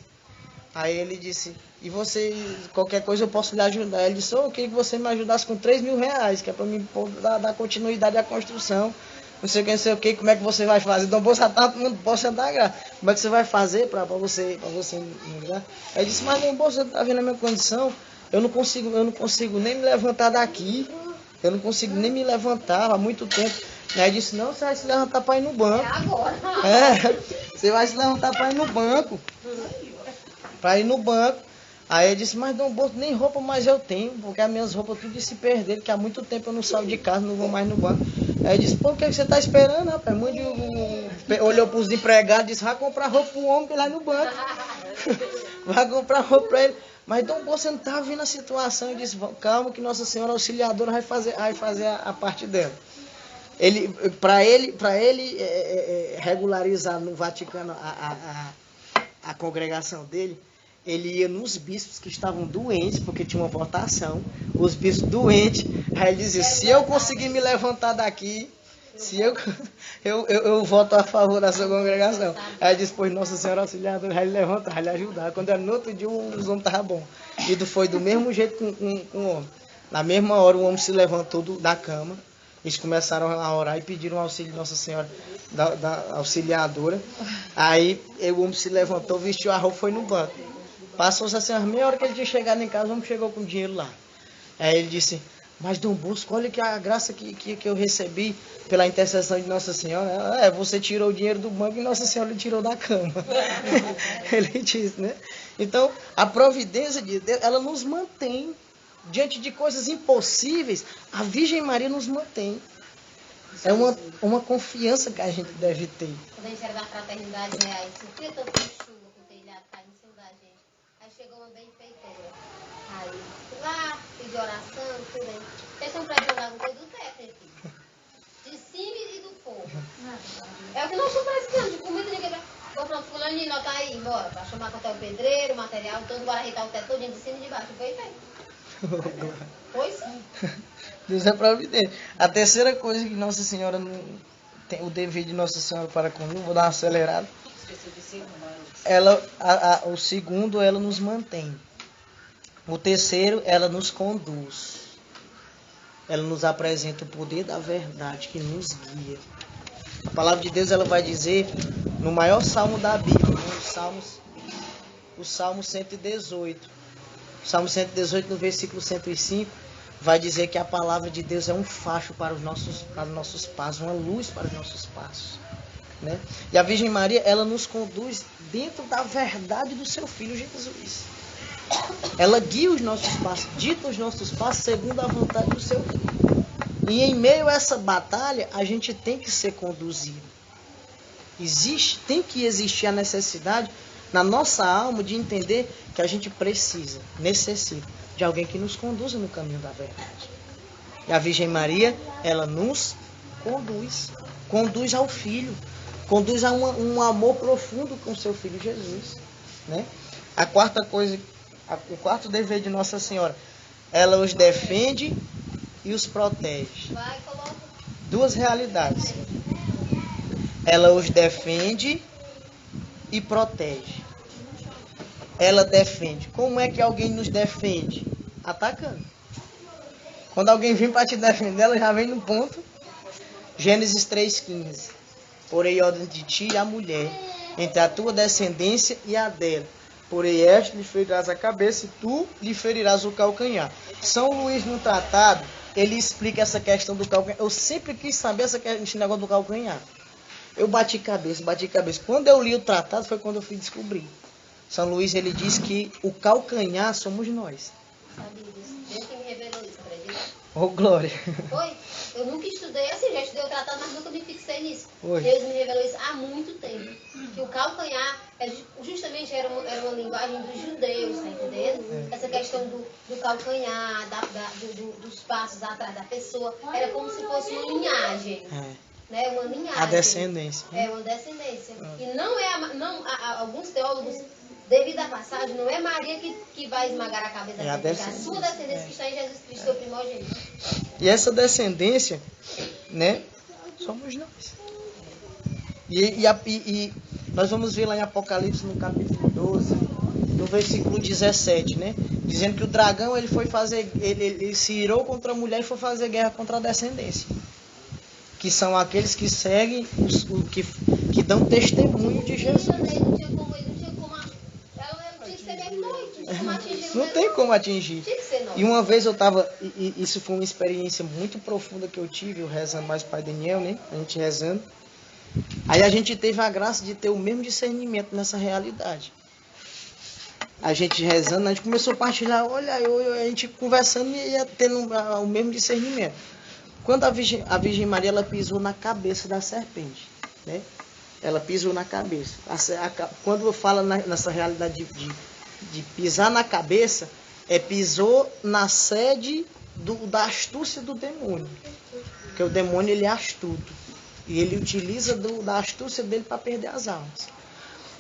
Aí ele disse: e você, qualquer coisa eu posso lhe ajudar. Ele disse: eu queria que você me ajudasse com R$3.000, que é para mim dar continuidade à construção. Não sei o que, como é que você vai fazer? Dom Bosco não posso dar graça. Como é que você vai fazer para você me ajudar? Aí ele disse: mas Dom Bosco, você está vendo a minha condição? Eu não consigo nem me levantar daqui. Eu não consigo nem me levantar há muito tempo. Aí ele disse: não, você vai se levantar para ir no banco. É agora. Você vai se levantar para ir no banco. Aí ele disse: mas Dom Bosco, nem roupa mais eu tenho, porque as minhas roupas tudo se perderam, que há muito tempo eu não saio de casa, não vou mais no banco. Aí ele disse: pô, o que você está esperando, rapaz? Olhou para os empregados e disse: vai comprar roupa pro homem que lá no banco. Vai comprar roupa para ele. Mas Dom Bosco, você não estava vendo a situação. Ele disse: calma que Nossa Senhora Auxiliadora vai fazer a parte dela. Para ele regularizar no Vaticano a congregação dele, ele ia nos bispos que estavam doentes, porque tinha uma votação, os bispos doentes, aí ele dizia: se eu conseguir me levantar daqui, eu voto a favor da sua congregação. Aí ele disse: pois Nossa Senhora Auxiliadora vai lhe levantar, vai lhe ajudar. Quando era no outro dia, os homens estavam bons. E foi do mesmo jeito com o homem. Na mesma hora, o homem se levantou da cama. Eles começaram a orar e pediram auxílio de Nossa Senhora da Auxiliadora. Aí o homem se levantou, vestiu a roupa e foi no banco. Passou-se assim, umas meia hora que ele tinha chegado em casa, o homem chegou com dinheiro lá. Aí ele disse: mas Dom Bosco, olha que a graça que eu recebi pela intercessão de Nossa Senhora. Você tirou o dinheiro do banco e Nossa Senhora lhe tirou da cama. Ele disse, né? Então, a providência de Deus, ela nos mantém. Diante de coisas impossíveis, a Virgem Maria nos mantém. É uma confiança que a gente deve ter. Quando a gente era da fraternidade, né? Aí sofria tanto de chuva com o telhado caindo em cima da gente. Aí chegou uma benfeitora. Aí fui lá, fiz oração, tudo aí. Vocês estão precisando alguma coisa do teto, filho. De cima É o que nós estamos precisando, de comida de quebrar. Pô, pronto, fulaninho, nós tá aí, bora. Pra chamar até o pedreiro, o material todo, bora arreitar o teto todinho de cima e de baixo. Foi feito. Foi sim. Deus é providente. A terceira coisa que Nossa Senhora tem o dever de Nossa Senhora para conosco, vou dar uma acelerada. O segundo, ela nos mantém. O terceiro, ela nos conduz. Ela nos apresenta o poder da verdade que nos guia. A palavra de Deus, ela vai dizer no maior salmo da Bíblia, né? O Salmo 118. O Salmo 118, no versículo 105, vai dizer que a palavra de Deus é um facho para os nossos passos, uma luz para os nossos passos. Né? E a Virgem Maria, ela nos conduz dentro da verdade do seu Filho Jesus. Ela guia os nossos passos, dita os nossos passos segundo a vontade do seu Filho. E em meio a essa batalha, a gente tem que ser conduzido. Tem que existir a necessidade na nossa alma de entender que a gente necessita de alguém que nos conduza no caminho da verdade. E a Virgem Maria, ela nos conduz ao Filho, conduz a um amor profundo com seu Filho Jesus. Né? A quarta coisa, o quarto dever de Nossa Senhora, ela os defende e os protege. Duas realidades. Ela os defende e protege. Ela defende. Como é que alguém nos defende? Atacando. Quando alguém vem para te defender, ela já vem no ponto. Gênesis 3,15. Porém, ordem de ti a mulher, entre a tua descendência e a dela. Porém, esta lhe ferirás a cabeça e tu lhe ferirás o calcanhar. São Luís, no tratado, ele explica essa questão do calcanhar. Eu sempre quis saber esse negócio do calcanhar. Eu bati cabeça. Quando eu li o tratado, foi quando eu fui descobrir. São Luís, ele diz que o calcanhar somos nós. Sabia disso. Deus que me revelou isso, acredita? Oh, glória. Foi? Eu nunca estudei assim, já estudei o tratado, mas nunca me fixei nisso. Oi. Deus me revelou isso há muito tempo. Que o calcanhar justamente era uma linguagem dos judeus, tá entendendo? Essa questão do calcanhar, dos passos atrás da pessoa, era como se fosse uma linhagem. Né? Uma linhagem. A descendência. É uma descendência. E alguns teólogos, devido à passagem, não é Maria que vai esmagar a cabeça da gente, é a sua descendência que está em Jesus Cristo, seu primogênito. E essa descendência, né, somos nós. E nós vamos ver lá em Apocalipse, no capítulo 12, no versículo 17, né, dizendo que o dragão ele se irou contra a mulher e foi fazer guerra contra a descendência. Que são aqueles que seguem, que dão testemunho de Jesus. Não tem como atingir. E uma vez eu estava, isso foi uma experiência muito profunda que eu tive, eu rezando mais o Pai Daniel, né? A gente rezando. Aí a gente teve a graça de ter o mesmo discernimento nessa realidade. A gente rezando, a gente começou a partilhar, a gente conversando e ia tendo o mesmo discernimento. Quando a Virgem Maria, ela pisou na cabeça da serpente, né? Ela pisou na cabeça. Quando eu falo nessa realidade de pisar na cabeça, pisou na sede da astúcia do demônio. Porque o demônio, ele é astuto. E ele utiliza da astúcia dele para perder as almas.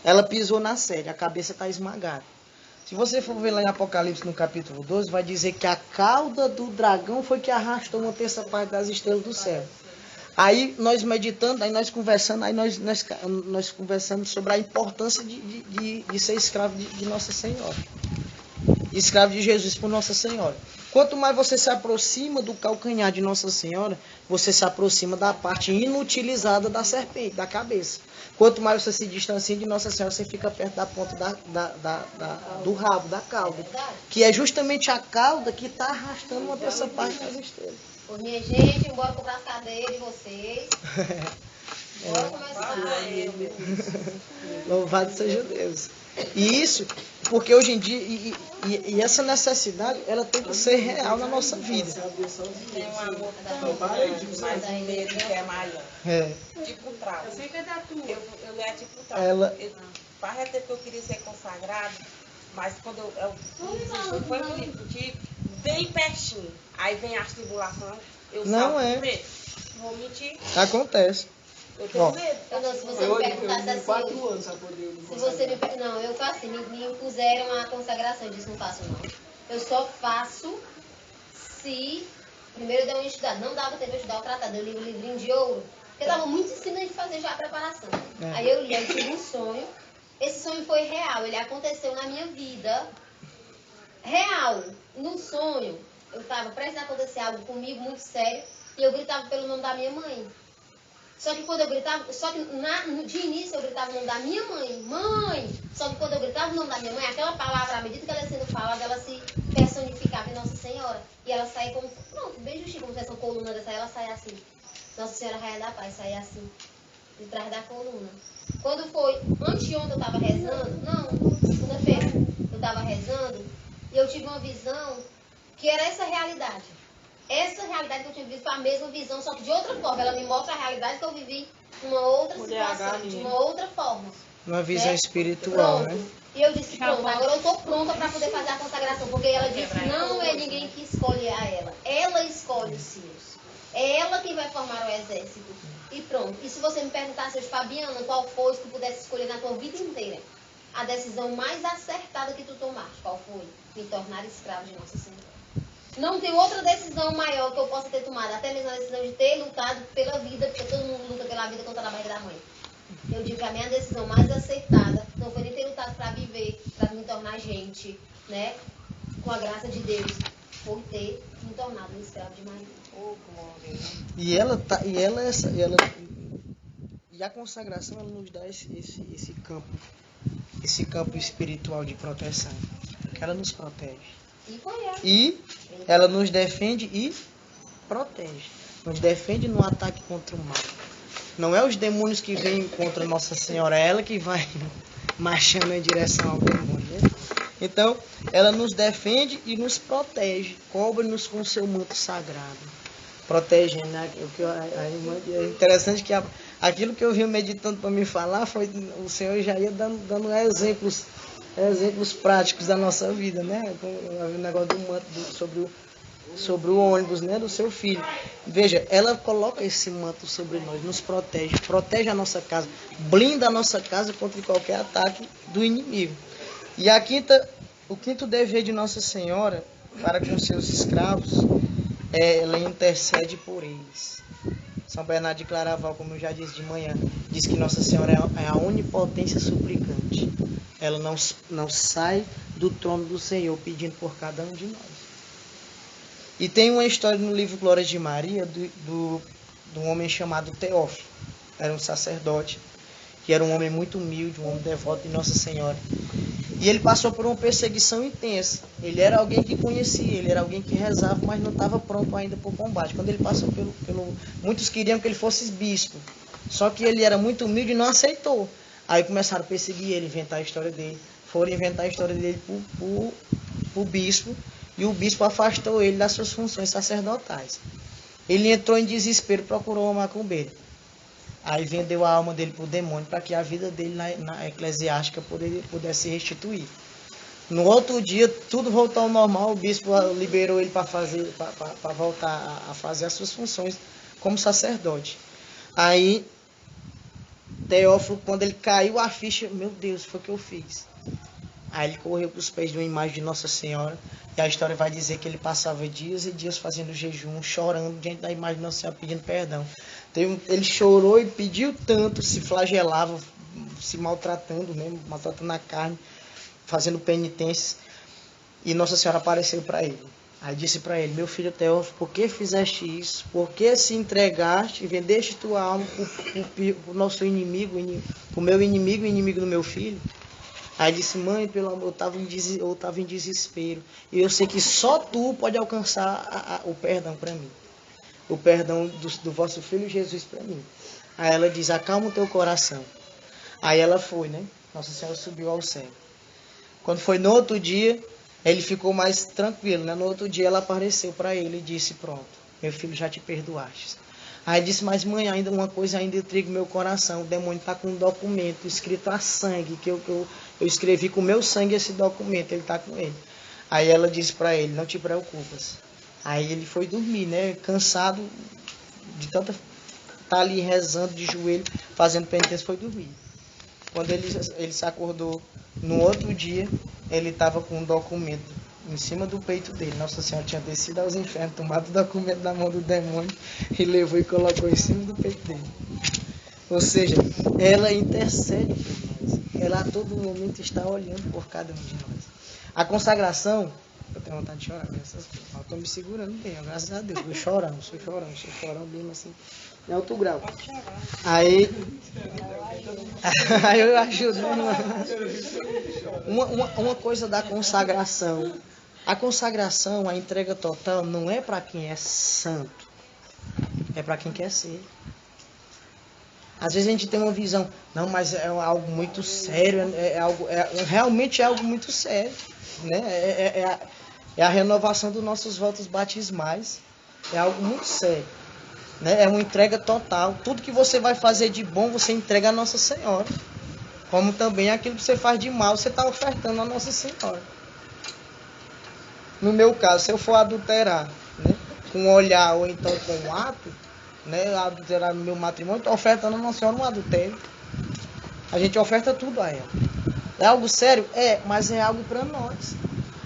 Ela pisou na sede, a cabeça está esmagada. Se você for ver lá em Apocalipse, no capítulo 12, vai dizer que a cauda do dragão foi que arrastou uma terça parte das estrelas do céu. Aí nós meditando, aí nós conversando, aí nós conversamos sobre a importância de ser escravo de Nossa Senhora. Escravo de Jesus por Nossa Senhora. Quanto mais você se aproxima do calcanhar de Nossa Senhora, você se aproxima da parte inutilizada da serpente, da cabeça. Quanto mais você se distancia de Nossa Senhora, você fica perto da ponta do rabo, da cauda. Que é justamente a cauda que está arrastando uma terça parte das estrelas. Ô, minha gente, bora comprar as cadeiras de vocês. Bora começar. Louvado seja Deus. E isso, porque hoje em dia, e essa necessidade, ela tem que ser real na nossa vida. Tem um amor tão grande, mas um medo que é maior. Tipo trauma. Eu não é tipo trauma. Faz até que eu queria ser consagrado, mas quando foi bonito contigo, bem pertinho. Aí vem as tribulações, eu não salto é. com medo. Vou mentir. Acontece. Eu tenho medo. Não, se você me perguntasse assim... 4 anos para poder se você me... Não, eu faço assim, me impuseram a consagração, eu disse, não faço não. Eu só faço se... Primeiro eu dei uma estudada, não dava tempo de estudar o tratado, eu li o livrinho de ouro, porque eu estava muito em cima de fazer já a preparação. Aí eu li, aí tive um sonho, esse sonho foi real, ele aconteceu na minha vida, real. No sonho, eu estava prestes a acontecer algo comigo muito sério, e eu gritava pelo nome da minha mãe. Só que quando eu gritava, de início eu gritava o nome da minha mãe, mãe! Só que quando eu gritava o nome da minha mãe, aquela palavra, à medida que ela ia sendo falada, ela se personificava em Nossa Senhora. E ela saía como, pronto, bem justinho, como se fosse uma coluna dessa, ela saía assim. Nossa Senhora Rainha da Paz, saía assim, de trás da coluna. Quando foi, anteontem eu estava rezando, segunda-feira, eu estava rezando, e eu tive uma visão que era essa realidade. Essa realidade que eu tinha vivido foi a mesma visão, só que de outra forma. Ela me mostra a realidade que eu vivi numa outra situação, de uma outra forma. Uma visão espiritual, pronto. Né? E eu disse, pronto, agora eu estou pronta para poder fazer a consagração. Porque ela disse, não é ninguém que escolhe a ela. Ela escolhe os seus. É ela quem vai formar o exército. E pronto. E se você me perguntasse hoje, Fabiana, qual foi, se tu pudesse escolher na tua vida inteira, a decisão mais acertada que tu tomaste, qual foi? Me tornar escravo de Nossa Senhora. Não tem outra decisão maior que eu possa ter tomado, até mesmo a decisão de ter lutado pela vida, porque todo mundo luta pela vida contra a barriga da mãe. Eu digo que a minha decisão mais acertada não foi nem ter lutado para viver, para me tornar gente, né? Com a graça de Deus, foi ter me tornado um escravo de Maria. E a consagração ela nos dá esse campo espiritual de proteção, que ela nos protege. E ela nos defende e protege. Nos defende no ataque contra o mal. Não é os demônios que vêm contra Nossa Senhora, é ela que vai marchando em direção ao demônio. Né? Então, ela nos defende e nos protege. Cobre-nos com o seu manto sagrado. Protegendo. Né? É interessante que aquilo que eu vim meditando para me falar, foi o Senhor já ia dando exemplos práticos da nossa vida, né? O negócio do manto sobre o ônibus, né? Do seu filho. Veja, ela coloca esse manto sobre nós, nos protege a nossa casa, blinda a nossa casa contra qualquer ataque do inimigo. E o quinto dever de Nossa Senhora para com seus escravos ela intercede por eles. São Bernardo de Claraval, como eu já disse de manhã, diz que Nossa Senhora é a onipotência suplicante. Ela não sai do trono do Senhor pedindo por cada um de nós. E tem uma história no livro Glórias de Maria de um homem chamado Teófilo. Era um sacerdote, que era um homem muito humilde, um homem devoto de Nossa Senhora. E ele passou por uma perseguição intensa. Ele era alguém que conhecia, ele era alguém que rezava, mas não estava pronto ainda para o combate. Quando ele passou muitos queriam que ele fosse bispo. Só que ele era muito humilde e não aceitou. Aí começaram a perseguir ele, inventar a história dele. Foram inventar a história dele para o bispo. E o bispo afastou ele das suas funções sacerdotais. Ele entrou em desespero, procurou uma macumbeira. Aí vendeu a alma dele para o demônio, para que a vida dele na eclesiástica pudesse restituir. No outro dia, tudo voltou ao normal, o bispo liberou ele para voltar a fazer as suas funções como sacerdote. Aí, Teófilo, quando ele caiu a ficha, meu Deus, foi o que eu fiz. Aí ele correu para os pés de uma imagem de Nossa Senhora, e a história vai dizer que ele passava dias e dias fazendo jejum, chorando diante da imagem de Nossa Senhora, pedindo perdão. Ele chorou e pediu tanto, se flagelava, se maltratando mesmo, maltratando a carne, fazendo penitências. E Nossa Senhora apareceu para ele. Aí disse para ele: meu filho Teófilo, por que fizeste isso? Por que se entregaste e vendeste tua alma para o nosso inimigo, para o meu inimigo, o inimigo do meu filho? Aí disse: mãe, pelo amor, eu estava em desespero. E eu sei que só tu pode alcançar o perdão para mim. O perdão do vosso filho Jesus para mim. Aí ela diz: acalma o teu coração. Aí ela foi, né? Nossa Senhora subiu ao céu. Quando foi no outro dia, ele ficou mais tranquilo, né? No outro dia ela apareceu para ele e disse: pronto, meu filho, já te perdoaste. Aí disse: mas mãe, ainda uma coisa ainda intriga o meu coração. O demônio está com um documento escrito a sangue, que eu escrevi com o meu sangue esse documento, ele está com ele. Aí ela disse para ele: não te preocupas. Aí ele foi dormir, né? Cansado de tanta estar ali rezando de joelho, fazendo penitência, foi dormir. Quando ele se acordou no outro dia, ele estava com um documento em cima do peito dele. Nossa Senhora tinha descido aos infernos, tomado o documento da mão do demônio e levou e colocou em cima do peito dele. Ou seja, ela intercede por nós. Ela a todo momento está olhando por cada um de nós. A consagração, eu tenho vontade de chorar, essas coisas. Eu estou me segurando bem, graças a Deus. Sou chorão mesmo assim, em alto grau. Aí eu ajudo. Uma coisa da consagração. A consagração, a entrega total, não é para quem é santo. É para quem quer ser. Às vezes a gente tem uma visão, não, mas é algo muito sério, realmente é algo muito sério, né? É a renovação dos nossos votos batismais, é algo muito sério, né? É uma entrega total. Tudo que você vai fazer de bom, você entrega a Nossa Senhora, como também aquilo que você faz de mal, você está ofertando a Nossa Senhora. No meu caso, se eu for adulterar, né, com um olhar ou então com um ato, né, adulterar no meu matrimônio, estou ofertando a Nossa Senhora um adultério. A gente oferta tudo a ela. É algo sério? É, mas é algo para nós.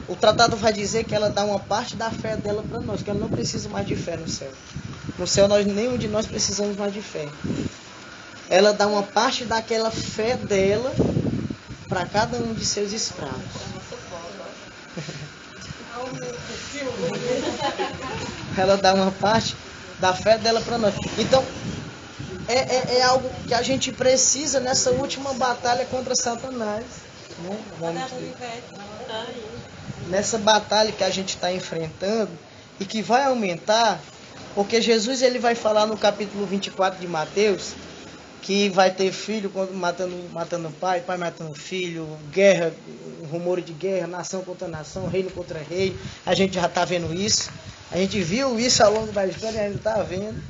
O tratado vai dizer que ela dá uma parte da fé dela para nós, que ela não precisa mais de fé no céu. No céu, nenhum de nós precisamos mais de fé. Ela dá uma parte daquela fé dela para cada um de seus escravos. Ela dá uma parte da fé dela para nós. Então, é algo que a gente precisa nessa última batalha contra Satanás. Né? Nessa batalha que a gente está enfrentando e que vai aumentar, porque Jesus ele vai falar no capítulo 24 de Mateus que vai ter filho matando pai matando filho, guerra, rumores de guerra, nação contra nação, reino contra reino. A gente já está vendo isso. A gente viu isso ao longo da história e ainda está vendo.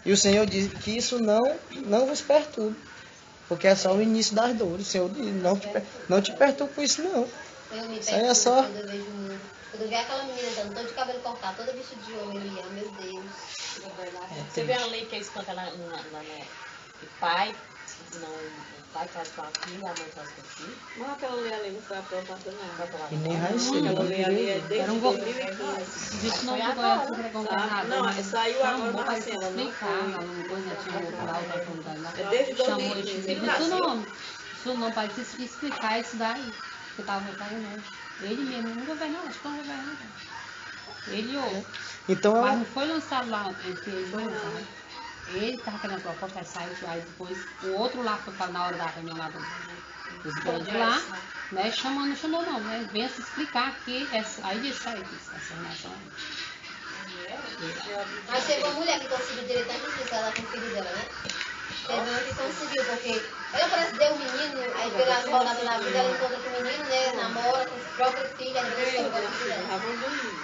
E o Senhor diz que isso não vos perturbe, porque é só o início das dores. O Senhor diz, não te perturbe com isso não. Eu me Isso aí é só... quando eu vejo aquela menina andando toda de cabelo cortado, toda vestida de homem, meu Deus. Você vê a lei que é espanca lá o pai faz com a filha, a mãe faz com o filho. Mas aquela lei ali não foi aprovada não. E nem vai ser. Aquela lei ali é desde 2015. Isso não agora, não, saiu agora na cena, não é desde 2015. Isso não pode explicar isso daí. Que eu tava reparando. Ele mesmo nunca vai não, acho que não vai não. Ele ou. Então, mas não foi lançado lá entre eles dois, né? Ele estava querendo a proposta, aí depois o outro lá, que foi na hora da reunião lá dos dois de lá, né? Não chamou não, né? Venha se explicar aqui, aí disse aí, essa relação. Mas teve uma mulher que conseguiu diretamente isso, ela com o filho dela, né? Teve uma que conseguiu, porque ela parece que deu um menino, aí pelas rodadas da vida, ela encontra com o menino, né? Namora com o próprio filho, aí depois ficou com o filho dela.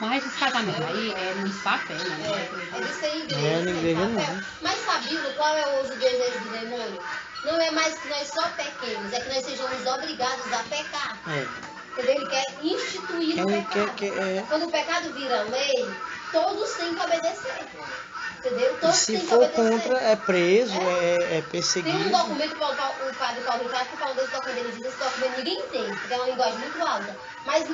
Mas esse casamento aí é no papel, né? É disso aí, igreja, papel. Mas sabe qual é o desejo do demônio? Não é mais que nós só pequemos, é que nós sejamos obrigados a pecar. Entendeu? Ele quer instituir o pecado. Quando o pecado vira lei, todos têm que obedecer. Entendeu? Todos se for contra, é preso, é perseguido. Tem um documento que o padre Paulo Ricardo que fala desse documento. Ele diz: esse documento ninguém entende, porque é uma linguagem muito alta. Mas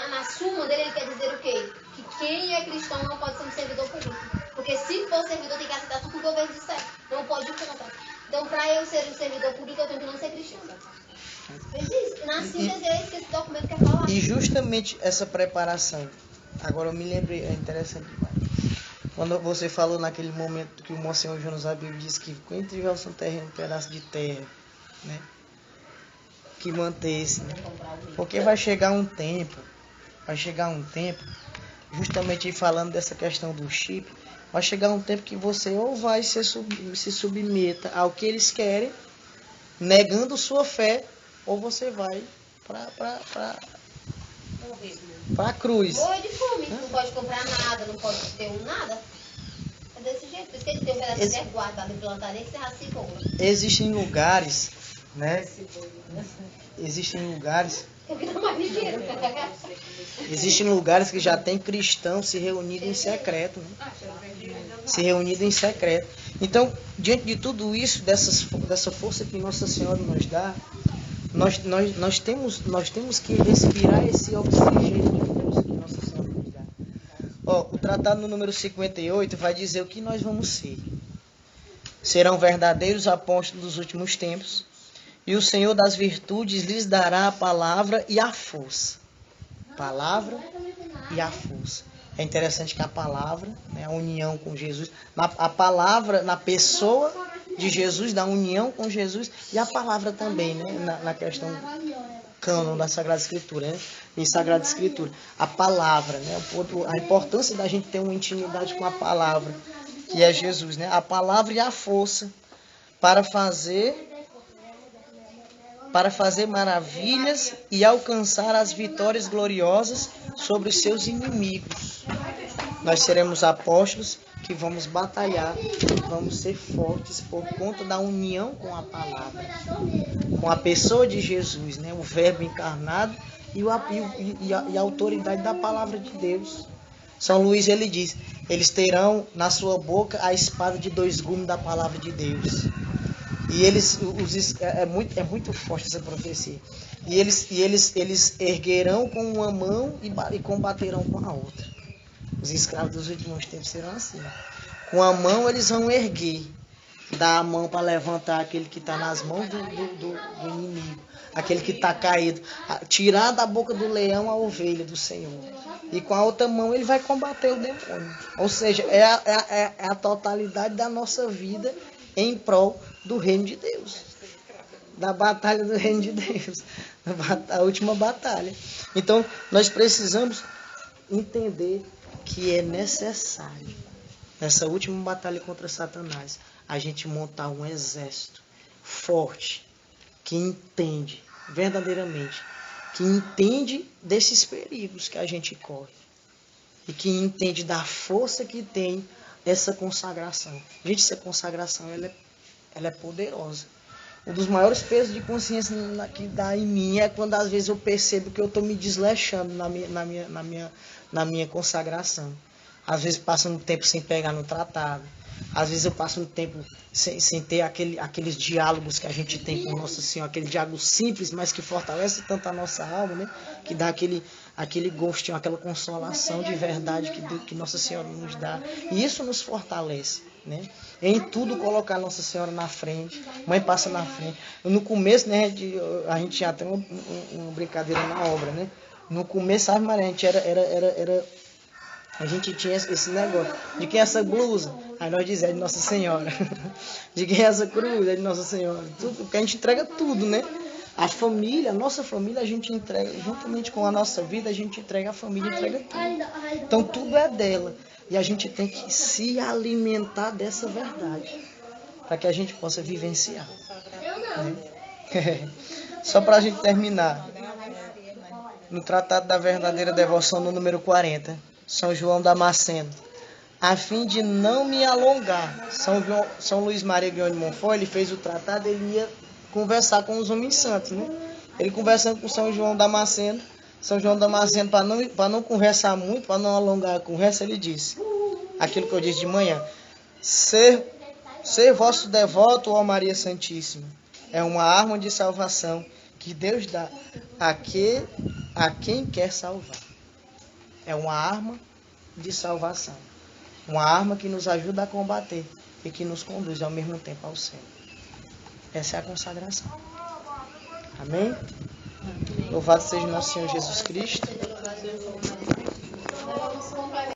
na suma dele, ele quer dizer o quê? Que quem é cristão não pode ser um servidor público. Porque se for servidor, tem que aceitar tudo que o governo disser. Não pode ir contra. Então, para eu ser um servidor público, eu tenho que não ser cristão. Na síntese, é isso que esse documento quer falar. E justamente essa preparação, agora eu me lembrei, é interessante demais. Quando você falou naquele momento que o Monsenhor Jonas Abel disse que quem tivesse um terreno, um pedaço de terra, né, que mantesse, né? Porque vai chegar um tempo, justamente falando dessa questão do chip, vai chegar um tempo que você ou vai se submeta ao que eles querem, negando sua fé, ou você vai para a cruz. Morrer de fome, não pode comprar nada, não pode ter nada. É desse jeito, por isso que ele tem um pedaço de terra guardado e plantado, nem que você raci compra. Existem lugares, né? Existem lugares. Existem lugares que já tem cristãos se reunindo em secreto, né? Se reunindo em secreto. Então, diante de tudo isso, dessa força que Nossa Senhora nos dá, nós temos que respirar esse oxigênio de força que Nossa Senhora nos dá. O tratado no número 58 vai dizer o que nós vamos ser. Serão verdadeiros apóstolos dos últimos tempos, e o Senhor das virtudes lhes dará a palavra e a força. Palavra e a força. É interessante que a palavra, né, a união com Jesus, a palavra na pessoa de Jesus, da união com Jesus, e a palavra também, né, na questão cânon da Sagrada Escritura, né, em Sagrada Escritura. A palavra, né, a importância da gente ter uma intimidade com a palavra, que é Jesus, né, a palavra e a força para fazer maravilhas e alcançar as vitórias gloriosas sobre os seus inimigos. Nós seremos apóstolos que vamos batalhar, vamos ser fortes por conta da união com a palavra, com a pessoa de Jesus, né? O Verbo encarnado e a autoridade da palavra de Deus. São Luís, ele diz, eles terão na sua boca a espada de 2 gumes da palavra de Deus. E é muito forte essa profecia. E eles erguerão com uma mão e combaterão com a outra. Os escravos dos últimos tempos serão assim. Com a mão eles vão erguer, dar a mão para levantar aquele que está nas mãos do inimigo, aquele que está caído, tirar da boca do leão a ovelha do Senhor. E com a outra mão ele vai combater o demônio. Ou seja, é a totalidade da nossa vida em prol do reino de Deus, da batalha do reino de Deus, a última batalha. Então, nós precisamos entender que é necessário, nessa última batalha contra Satanás, a gente montar um exército forte, que entende, verdadeiramente, que entende desses perigos que a gente corre, e que entende da força que tem essa consagração. Gente, essa consagração, ela é poderosa. Um dos maiores pesos de consciência que dá em mim é quando às vezes eu percebo que eu estou me desleixando na minha consagração. Às vezes passo um tempo sem pegar no tratado. Às vezes eu passo um tempo sem ter aqueles diálogos que a gente tem com Nossa Senhora, aquele diálogo simples, mas que fortalece tanto a nossa alma, né? Que dá aquele gostinho, aquela consolação de verdade que Nossa Senhora nos dá. E isso nos fortalece, né? Em tudo colocar Nossa Senhora na frente, Mãe passa na frente. No começo, né, a gente tinha até uma brincadeira na obra, né? No começo, sabe, Maria, a gente tinha esse negócio. De quem é essa blusa? Aí nós dizemos, é de Nossa Senhora. De quem é essa cruz? É de Nossa Senhora. Tudo, porque a gente entrega tudo, né? A família, a nossa família, a gente entrega, juntamente com a nossa vida, a gente entrega a família, entrega tudo. Então tudo é dela. E a gente tem que se alimentar dessa verdade, para que a gente possa vivenciar. Né? Só para a gente terminar, no Tratado da Verdadeira Devoção, no número 40, São João Damasceno, a fim de não me alongar, São Luís Maria Guion de Montfort, ele fez o tratado, ele ia conversar com os homens santos, né? Ele conversando com São João Damasceno, para não conversar muito, para não alongar a conversa, ele disse aquilo que eu disse de manhã: ser vosso devoto, ó Maria Santíssima, é uma arma de salvação que Deus dá a quem quer salvar. É uma arma de salvação, uma arma que nos ajuda a combater e que nos conduz ao mesmo tempo ao céu. Essa é a consagração. Amém? Louvado seja nosso Senhor Jesus Cristo.